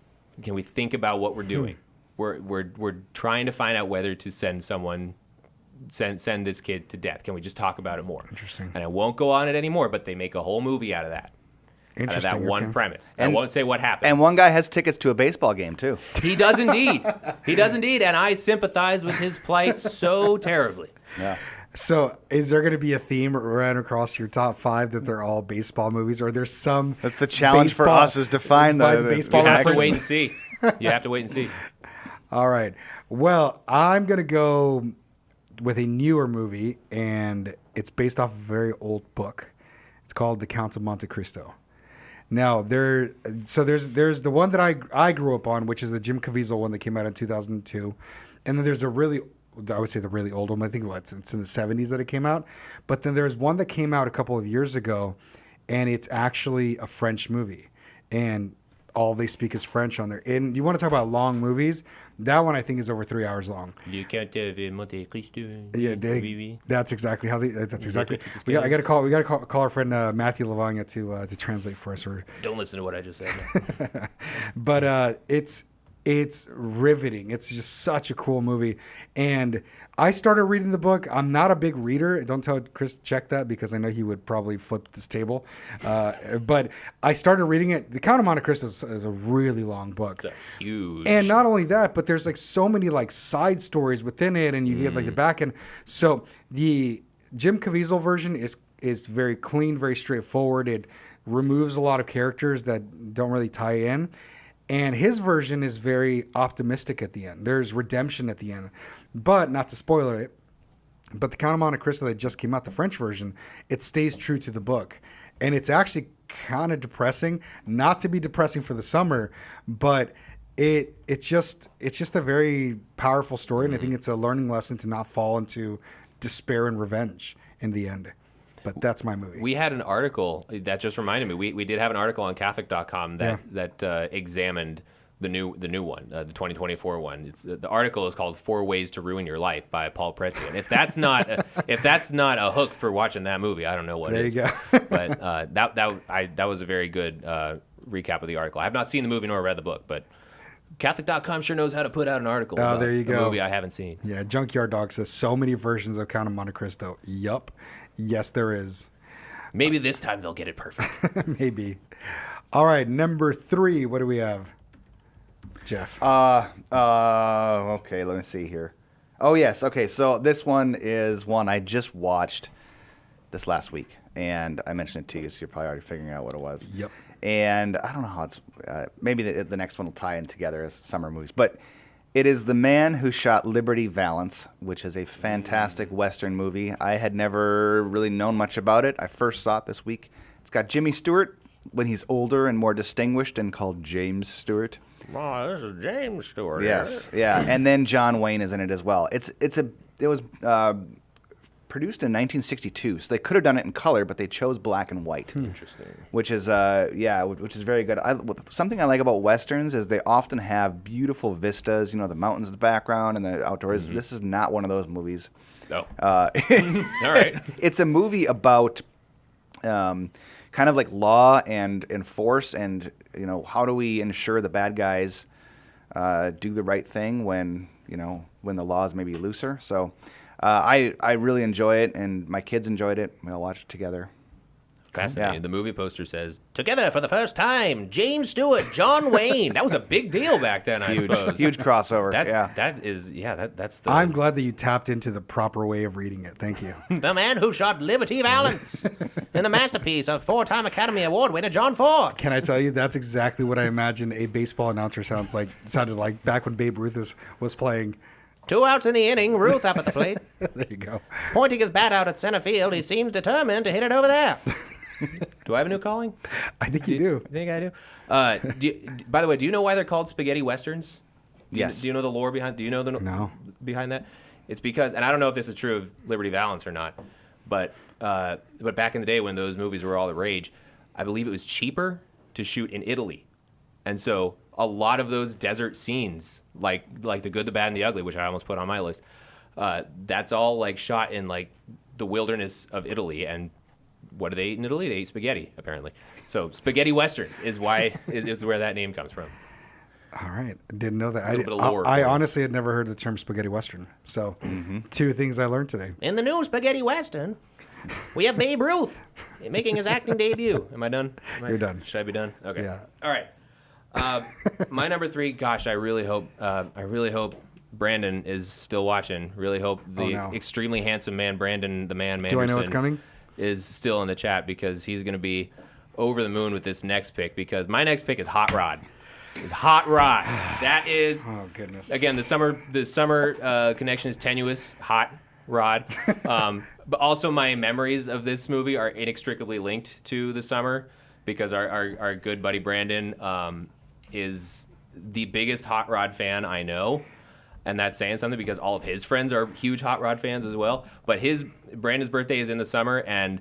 Can we think about what we're doing? We're trying to find out whether to send this kid to death. Can we just talk about it more?" Interesting. And I won't go on it anymore, but they make a whole movie out of that. Out of that one premise. I won't say what happens. And one guy has tickets to a baseball game too. He does indeed. And I sympathize with his plight so terribly. Yeah. So, is there going to be a theme ran across your top 5 that they're all baseball movies, or there's some? That's the challenge for us, is to find the baseball. You have to wait and see. All right. Well, I'm going to go with a newer movie, and it's based off a very old book. It's called The Count of Monte Cristo. Now, there's the one that I grew up on, which is the Jim Caviezel one that came out in 2002, and then there's I would say the really old one. I think it's in the 70s that it came out. But then there's one that came out a couple of years ago, and it's actually a French movie. And all they speak is French on there. And you want to talk about long movies? That one I think is over 3 hours long. Yeah, that's exactly how they. That's exactly. I got to call. We got to call our friend Matthew Lavagna to translate for us. Don't listen to what I just said. But it's riveting. It's just such a cool movie. And I started reading the book. I'm not a big reader. Don't tell Chris to check that because I know he would probably flip this table. But I started reading it. The Count of Monte Cristo is a really long book. It's a huge. And not only that, but there's like so many like side stories within it, and you get like the back end. So the Jim Caviezel version is very clean, very straightforward. It removes a lot of characters that don't really tie in. And his version is very optimistic at the end. There's redemption at the end. But, not to spoil it, but the Count of Monte Cristo that just came out, the French version, it stays true to the book. And it's actually kind of depressing. Not to be depressing for the summer, but it's just a very powerful story. And I think it's a learning lesson to not fall into despair and revenge in the end. But that's my movie. We had an article that just reminded me. We did have an article on Catholic.com that examined the new one, the 2024 one. The article is called "4 Ways to Ruin Your Life" by Paul Prezi. And if that's not a hook for watching that movie, I don't know what is. There you go. But that was a very good recap of the article. I have not seen the movie nor read the book, but Catholic.com sure knows how to put out an article about there you a go. movie I haven't seen. Yeah, Junkyard Dog says so many versions of Count of Monte Cristo. Yup. Yes, there is. Maybe this time they'll get it perfect. Maybe. All right, number 3. What do we have, Jeff? Okay, let me see here. Oh, yes. Okay, so this one is one I just watched this last week, and I mentioned it to you, so you're probably already figuring out what it was. Yep. And I don't know how it's. Maybe the next one will tie in together as summer movies, but it is The Man Who Shot Liberty Valance, which is a fantastic Western movie. I had never really known much about it. I first saw it this week. It's got Jimmy Stewart when he's older and more distinguished and called James Stewart. Oh, this is James Stewart. Yes, yeah, and then John Wayne is in it as well. It was produced in 1962, so they could have done it in color, but they chose black and white. Interesting. Which is which is very good. Something I like about westerns is they often have beautiful vistas. You know, the mountains in the background and the outdoors. Mm-hmm. This is not one of those movies. No. All right. It's a movie about kind of like law and force, and how do we ensure the bad guys do the right thing when the law is maybe looser. So. I really enjoy it, and my kids enjoyed it. We all watched it together. Fascinating. Yeah. The movie poster says, "Together for the first time, James Stewart, John Wayne." That was a big deal back then, I suppose. Huge crossover. That's the... I'm glad that you tapped into the proper way of reading it. Thank you. The Man Who Shot Liberty Valance, and the masterpiece of 4-time Academy Award winner John Ford. Can I tell you, that's exactly what I imagine a baseball announcer sounded like back when Babe Ruth was playing. 2 outs in the inning, Ruth up at the plate. There you go. Pointing his bat out at center field, he seems determined to hit it over there. Do I have a new calling? I think you do. I think I do. By the way, do you know why they're called spaghetti westerns? Yes. Do you know the lore behind? Do you know behind that? It's because, and I don't know if this is true of Liberty Valance or not, but back in the day when those movies were all the rage, I believe it was cheaper to shoot in Italy, and so a lot of those desert scenes, like The Good, the Bad, and the Ugly, which I almost put on my list, that's all like shot in like the wilderness of Italy. And what do they eat in Italy? They eat spaghetti, apparently. So spaghetti westerns is why is where that name comes from. All right, didn't know that. A little bit of lore. I honestly had never heard the term spaghetti western. So 2 things I learned today. In the new spaghetti western, we have Babe Ruth making his acting debut. Am I done? You're done. Should I be done? Okay. Yeah. All right. My number 3. Gosh, I really hope Brandon is still watching. Really hope the extremely handsome man, Brandon the Man Manderson. Do I know what's coming? Is still in the chat because he's going to be over the moon with this next pick. Because my next pick is Hot Rod. That is. Oh goodness. Again, the summer connection is tenuous. Hot Rod. But also my memories of this movie are inextricably linked to the summer because our good buddy Brandon is the biggest Hot Rod fan I know. And that's saying something because all of his friends are huge Hot Rod fans as well. But Brandon's birthday is in the summer, and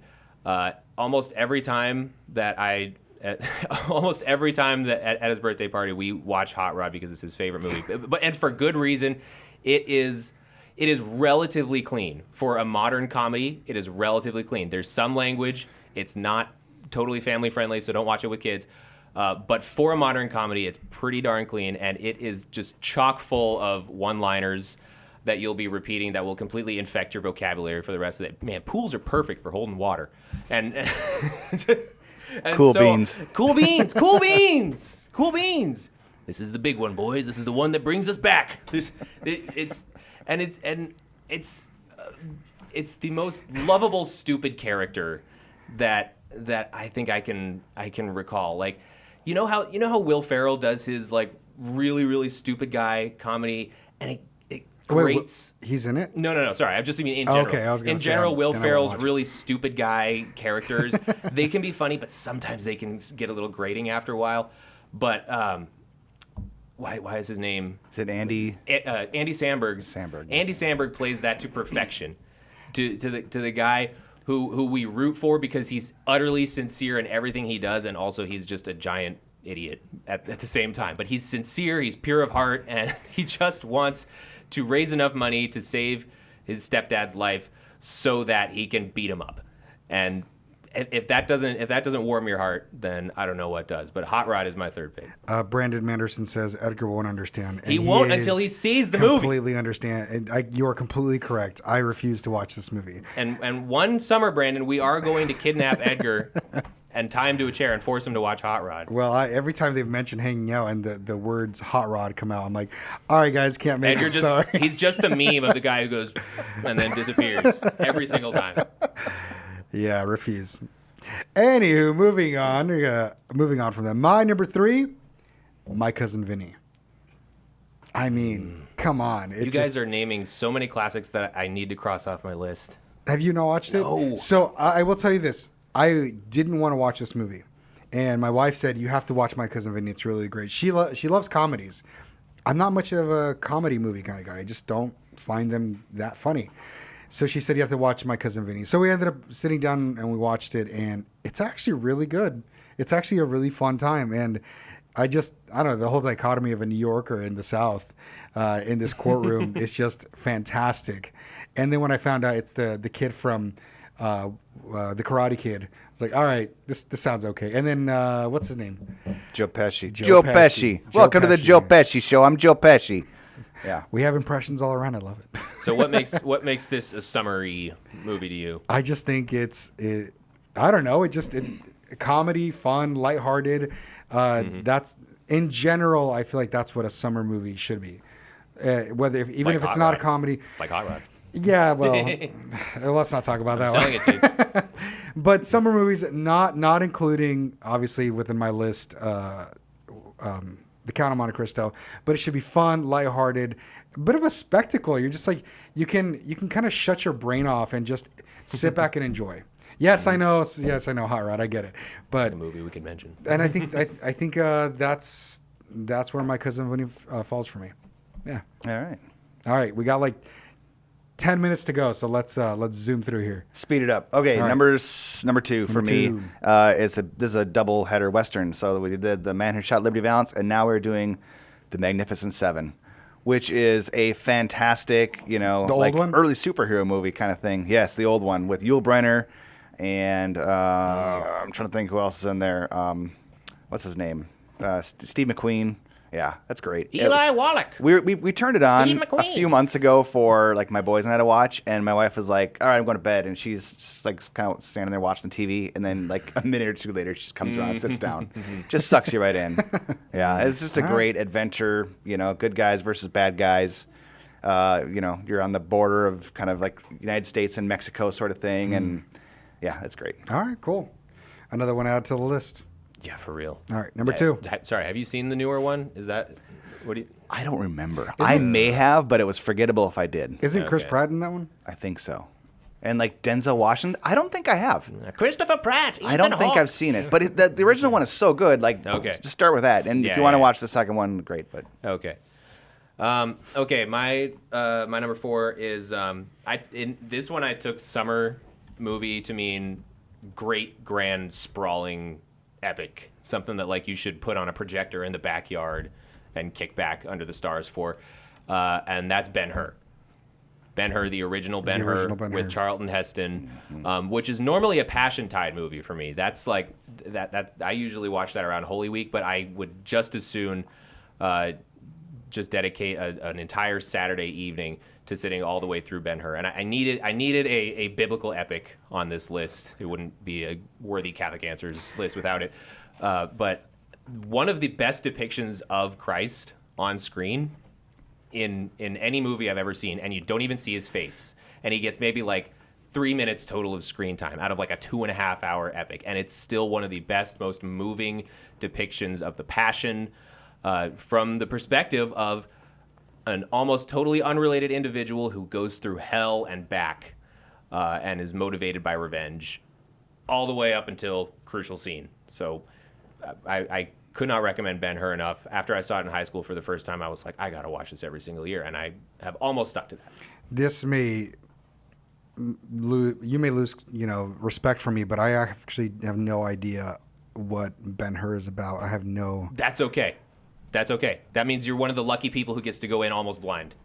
almost every time that I almost every time that at his birthday party we watch Hot Rod because it's his favorite movie. And for good reason. It is relatively clean for a modern comedy. It is relatively clean. There's some language. It's not totally family friendly, so don't watch it with kids. But for a modern comedy, it's pretty darn clean, and it is just chock full of one-liners that you'll be repeating that will completely infect your vocabulary for the rest of it. Man, pools are perfect for holding water. And Cool beans. Cool beans. Cool beans. Cool beans. This is the big one, boys. This is the one that brings us back. It's the most lovable, stupid character that I think I can recall. Like, you know how Will Ferrell does his like really, really stupid guy comedy, and it grates. Wait, he's in it? No. Sorry, I just mean in general. Okay, I was gonna in say, general, Will then I won't Ferrell's watch it. really stupid guy characters, they can be funny, but sometimes they can get a little grating after a while. But why is his name? Is it Andy? Andy Samberg. Samberg, yes. Andy Samberg plays that to perfection. to the guy who we root for because he's utterly sincere in everything he does, and also he's just a giant idiot at the same time. But he's sincere, he's pure of heart, and he just wants to raise enough money to save his stepdad's life so that he can beat him up. And if that doesn't warm your heart, then I don't know what does. But Hot Rod is my third pick. Brandon Manderson says Edgar won't understand. And He won't until he sees the movie. Completely understand. And you are completely correct. I refuse to watch this movie. And one summer, Brandon, we are going to kidnap Edgar and tie him to a chair and force him to watch Hot Rod. Well, every time they've mentioned hanging out and the words Hot Rod come out, I'm like, all right, guys, can't make Edgar it. Sorry. he's just the meme of the guy who goes and then disappears every single time. Yeah, refuse. Anywho, moving on from that. My number 3, My Cousin Vinny. I mean, come on. You guys are naming so many classics that I need to cross off my list. Have you not watched it? No. So I will tell you this. I didn't want to watch this movie. And my wife said, you have to watch My Cousin Vinny. It's really great. She loves comedies. I'm not much of a comedy movie kind of guy. I just don't find them that funny. So she said, you have to watch My Cousin Vinny. So we ended up sitting down and we watched it, and it's actually really good. It's actually a really fun time. And I don't know, the whole dichotomy of a New Yorker in the South in this courtroom is just fantastic. And then when I found out it's the kid from the Karate Kid, I was like, all right, this sounds okay. And then what's his name? Joe Pesci. Joe Joe Pesci. Pesci. Welcome to the Joe Joe Pesci Show. I'm Joe Pesci. Yeah. We have impressions all around. I love it. So what makes this a summery movie to you? I just think I don't know. Comedy, fun, lighthearted. That's in general. I feel like that's what a summer movie should be. Even Like if it's Hot not Rod. a comedy. Like Hot Rod. Yeah, well, let's not talk about that Selling one. it to you. But summer movies, not including obviously within my list, The Count of Monte Cristo, but it should be fun, lighthearted, a bit of a spectacle. You're just like you can kind of shut your brain off and just sit back and enjoy. Yes, I know. Yes, I know. Hot Rod, I get it. But A movie we could mention. and I think that's where My Cousin Vinny falls for me. Yeah. All right. We got like 10 minutes to go, so let's zoom through here. Speed it up. Okay, All right. number 2 for me this is a double header Western. So we did The Man Who Shot Liberty Valance, and now we're doing The Magnificent Seven, which is a fantastic, The old one? early superhero movie kind of thing. Yes, the old one with Yul Brynner, and I'm trying to think who else is in there. What's his name? Steve McQueen. Yeah, that's great. Eli Wallach. We turned it on Steve a McQueen. few months ago for like my boys and I to watch, and my wife was like, "All right, I'm going to bed," and she's just like kind of standing there watching the TV, and then like a minute or two later, she just comes around and sits down, just sucks you right in. Yeah, it's just a great adventure. Good guys versus bad guys. You're on the border of kind of like United States and Mexico sort of thing, and yeah, it's great. All right, cool. Another one added to the list. Yeah, for real. All right, number 2. Sorry, have you seen the newer one? Is that what do you? I don't remember. I may have, but it was forgettable if I did. Isn't Chris Okay. Pratt in that one? I think so. And like Denzel Washington, I don't think I have. Christopher Pratt. I don't think I've seen it, but the original one is so good. Like, Okay. just start with that, and if Yeah, you want to yeah. watch the second one, great. But Okay. Okay. My number 4 is in this one I took summer movie to mean great, grand, sprawling, epic, something that like you should put on a projector in the backyard and kick back under the stars for, and that's Ben-Hur. Ben-Hur, the original Ben-Hur with Charlton Heston, which is normally a Passiontide movie for me. That's like that. I usually watch that around Holy Week, but I would just as soon just dedicate an entire Saturday evening to sitting all the way through Ben-Hur. And I needed a biblical epic on this list. It wouldn't be a worthy Catholic Answers list without it. But one of the best depictions of Christ on screen in any movie I've ever seen, and you don't even see his face. And he gets maybe like 3 minutes total of screen time out of like a 2.5 hour epic. And it's still one of the best, most moving depictions of the Passion from the perspective of an almost totally unrelated individual who goes through hell and back and is motivated by revenge all the way up until crucial scene. So I could not recommend Ben-Hur enough. After I saw it in high school for the first time, I was like, I got to watch this every single year. And I have almost stuck to that. This may, you may lose, respect for me, but I actually have no idea what Ben-Hur is about. I have no. That's okay. That's okay. That means you're one of the lucky people who gets to go in almost blind.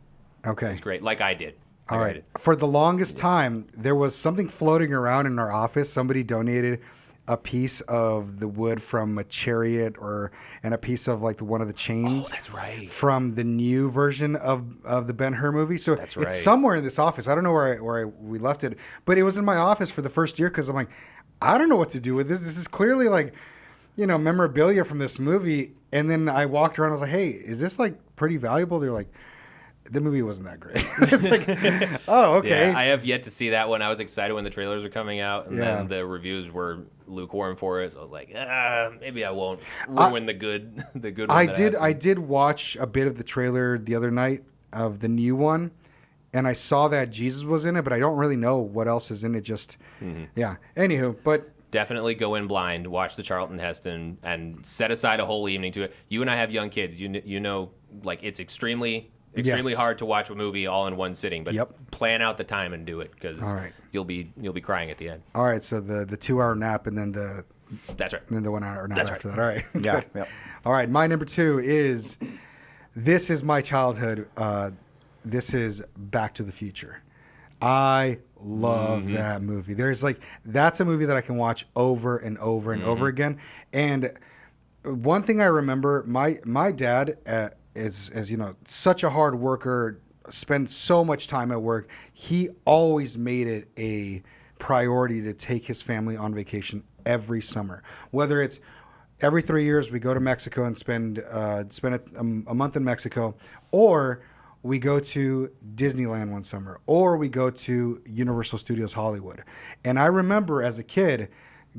Okay. That's great. Like I did. All right. For the longest time, there was something floating around in our office. Somebody donated a piece of the wood from a chariot and a piece of like one of the chains. Oh, that's right. From the new version of the Ben-Hur movie. So that's right. It's somewhere in this office. I don't know where we left it, but it was in my office for the first year because I'm like, I don't know what to do with this. This is clearly like, memorabilia from this movie. And then I walked around. I was like, hey, is this like pretty valuable? They're like, the movie wasn't that great. It's like, oh, okay. Yeah, I have yet to see that one. I was excited when the trailers were coming out, and then the reviews were lukewarm for it. So I was like, maybe I won't ruin the good one. I did watch a bit of the trailer the other night of the new one, and I saw that Jesus was in it, but I don't really know what else is in it. Just, yeah. Anywho, but. Definitely go in blind, watch the Charlton Heston, and set aside a whole evening to it. You and I have young kids. You know, like it's extremely hard to watch a movie all in one sitting, but plan out the time and do it because you'll be crying at the end. All right, so the 2 hour nap and then that's right. And then the 1 hour nap after that. All right. Yeah. Yep. All right, my number 2 is this is my childhood. This is Back to the Future. I love that movie. That's a movie that I can watch over and over and over again. And one thing I remember, my dad is such a hard worker, spends so much time at work. He always made it a priority to take his family on vacation every summer. Whether it's every 3 years we go to Mexico and spend a month in Mexico, or we go to Disneyland one summer, or we go to Universal Studios Hollywood. And I remember as a kid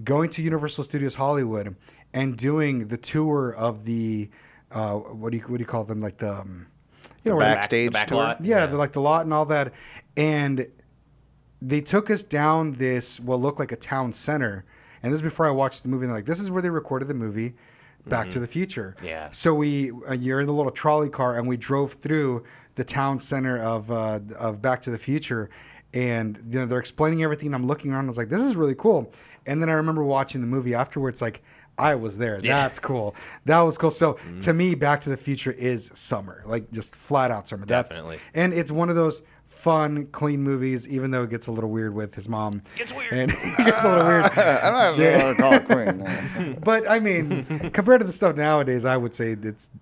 going to Universal Studios Hollywood and doing the tour of the what do you call them, like the backstage the back tour? lot? Yeah, like the lot and all that. And they took us down this what looked like a town center. And this is before I watched the movie. And they're like, this is where they recorded the movie Back to the Future. Yeah. So you're in the little trolley car, and we drove through the town center of Back to the Future, and they're explaining everything. And I'm looking around. I was like, this is really cool. And then I remember watching the movie afterwards, like, I was there. Yeah. That's cool. That was cool. So to me, Back to the Future is summer, like just flat out summer. Definitely. And it's one of those fun, clean movies, even though it gets a little weird with his mom. It's weird. And it gets a little weird. I don't know to call it clean. But I mean, compared to the stuff nowadays, I would say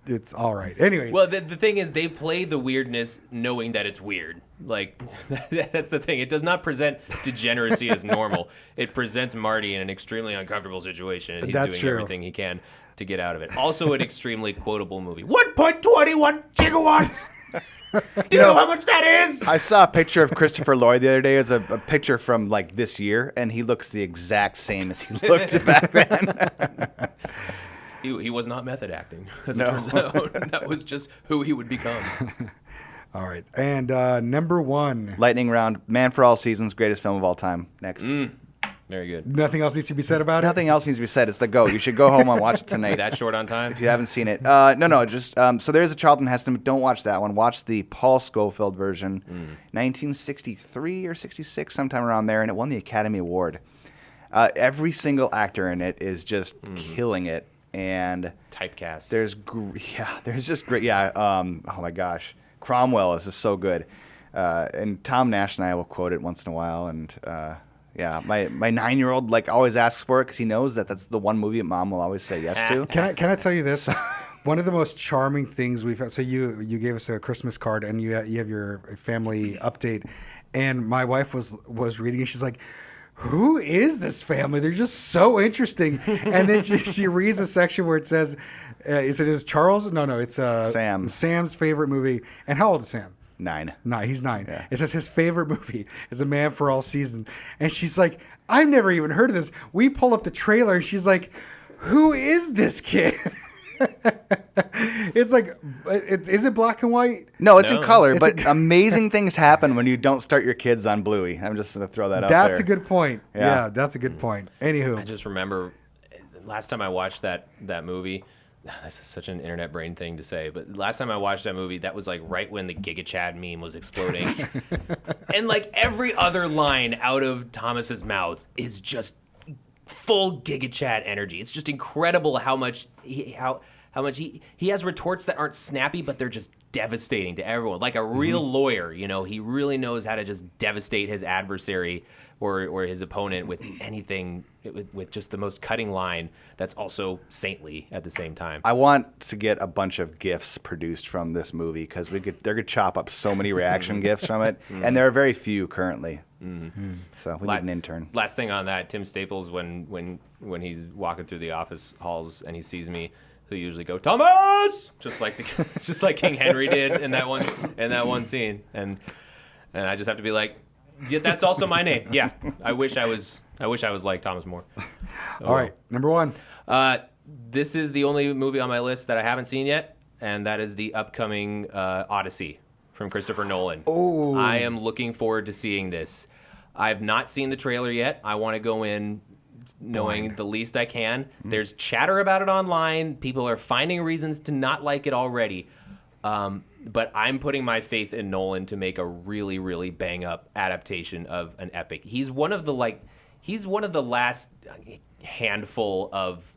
it's all right. Anyways. Well, the thing is, they play the weirdness knowing that it's weird. Like, that's the thing. It does not present degeneracy as normal. It presents Marty in an extremely uncomfortable situation, and he's doing everything he can to get out of it. Also, an extremely quotable movie. 1.21 gigawatts! Do you know how much that is? I saw a picture of Christopher Lloyd the other day. It's a picture from like this year, and he looks the exact same as he looked back then. He was not method acting, as it turns out. That was just who he would become. All right. And number 1. Lightning Round, Man for All Seasons, greatest film of all time. Next. Very good. Nothing else needs to be said about it? Nothing else needs to be said. It's the GOAT. You should go home and watch it tonight. That short on time? If you haven't seen it. No, just so there's a Charlton Heston, but don't watch that one. Watch the Paul Scofield version, 1963 or 66, sometime around there, and it won the Academy Award. Every single actor in it is just killing it, and Typecast. there's just great. Yeah. Oh my gosh, Cromwell is just so good, and Tom Nash and I will quote it once in a while, and yeah, my 9-year-old like always asks for it because he knows that that's the one movie Mom will always say yes to. Can I tell you this? One of the most charming things we've had. So you gave us a Christmas card, and you have your family update, and my wife was reading, and she's like, who is this family? They're just so interesting. And then she reads a section where it says, is Charles? No, it's Sam. Sam's favorite movie. And how old is Sam? 9. He's 9. Yeah. It says his favorite movie is A Man for All Seasons. And she's like, I've never even heard of this. We pull up the trailer, and she's like, who is this kid? It's like, is it black and white? No, it's in No. color, but amazing things happen when you don't start your kids on Bluey. I'm just going to throw that out there. That's a good point. Yeah. Yeah, that's a good point. Anywho. I just remember last time I watched that movie. This is such an internet brain thing to say, but last time I watched that movie, that was like right when the Giga Chad meme was exploding, and like every other line out of Thomas's mouth is just full Giga Chad energy. It's just incredible how much he has retorts that aren't snappy, but they're just devastating to everyone. Like a real lawyer, he really knows how to just devastate his adversary or his opponent with anything, with just the most cutting line that's also saintly at the same time. I want to get a bunch of GIFs produced from this movie because they're going to chop up so many reaction GIFs from it, and there are very few currently. So we need an intern. Last thing on that, Tim Staples, when he's walking through the office halls and he sees me, he'll usually go, Thomas, just like King Henry did in that one scene, and I just have to be like, yeah, that's also my name. Yeah, I wish I was like Thomas More. All right, number 1. This is the only movie on my list that I haven't seen yet, and that is the upcoming Odyssey from Christopher Nolan. Oh. I am looking forward to seeing this. I've not seen the trailer yet. I want to go in knowing the least I can. There's chatter about it online. People are finding reasons to not like it already. But I'm putting my faith in Nolan to make a really, really bang up adaptation of an epic. He's one of the last handful of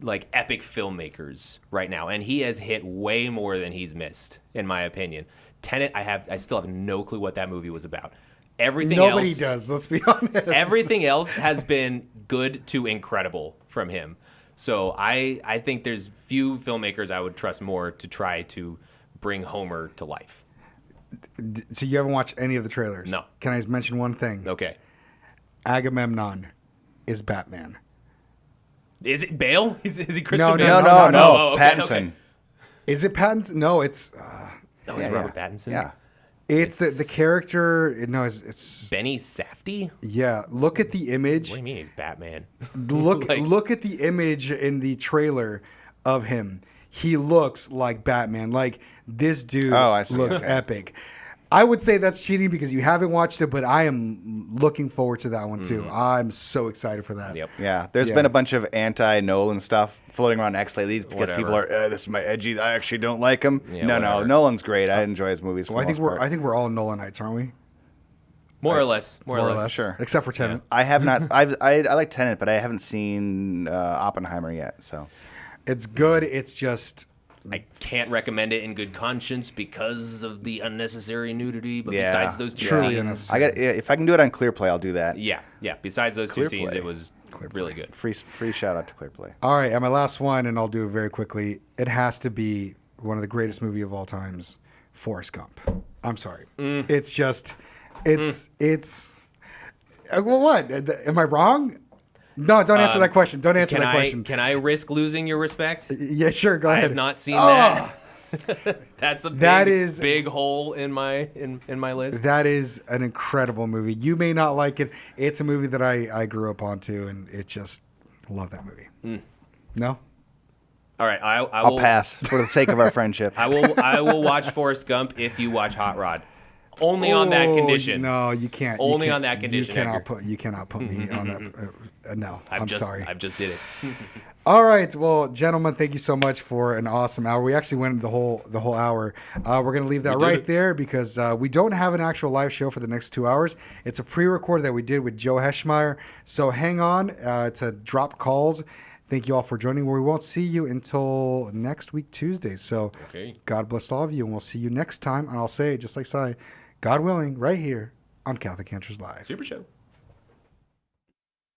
like epic filmmakers right now, and he has hit way more than he's missed, in my opinion. Tenet, I still have no clue what that movie was about. Nobody does, let's be honest. Everything else has been good to incredible from him. So I think there's few filmmakers I would trust more to try to bring Homer to life. So you haven't watched any of the trailers? No. Can I just mention one thing? Okay. Agamemnon is Batman. Is it Bale? Is he Christian No, Bale? No. Oh, okay, Pattinson. okay. Is it Pattinson? No, it's No, it's Yeah, Robert yeah. Pattinson. Yeah. it's the character. No, it's Benny Safdie? yeah. Look at the image. What do you mean he's Batman? Look at the image in the trailer of him. He looks like Batman. Like this dude I see. looks epic. I would say that's cheating because you haven't watched it, but I am looking forward to that one too. I'm so excited for that. Yep. Yeah, there's Yeah. been a bunch of anti-Nolan stuff floating around X lately because Whatever. people are, this is my edgy. I actually don't like him. Yeah, no, whatever. Nolan's great. I enjoy his movies. For Well, the most part. I think we're all Nolanites, aren't we? More or less. More or less. Sure. Except for Tenet. I have not. I like Tenet, but I haven't seen Oppenheimer yet. So It's good. It's just I can't recommend it in good conscience because of the unnecessary nudity. But Yeah. besides those two Truly scenes, unnecessary. if I can do it on ClearPlay, I'll do that. yeah. Besides those two scenes, Clearplay. it was really good. Free shout out to ClearPlay. all right. And my last one, and I'll do it very quickly. It has to be one of the greatest movie of all times, Forrest Gump. I'm sorry. It's just, it's. Well, what? Am I wrong? No, don't answer that question. Don't answer that question. Can I risk losing your respect? Yeah, sure. Go I ahead. have not seen that. That's a is- big hole in my list. That is an incredible movie. You may not like it. It's a movie that I grew up on too, and it just love that movie. No? All right, I I'll will pass for the sake of our friendship. I will watch Forrest Gump if you watch Hot Rod. Only on that condition. No, you can't. Only on that condition, You cannot put me on that. No, I'm sorry. I've just did it. All right, well, gentlemen, thank you so much for an awesome hour. We actually went the whole hour. We're gonna leave that right there because we don't have an actual live show for the next 2 hours. It's a pre-record that we did with Joe Heschmeyer. So hang on to drop calls. Thank you all for joining. We won't see you until next week, Tuesday. So God bless all of you, and we'll see you next time. And I'll say, just like Si, God willing, right here on Catholic Answers Live. Supershow.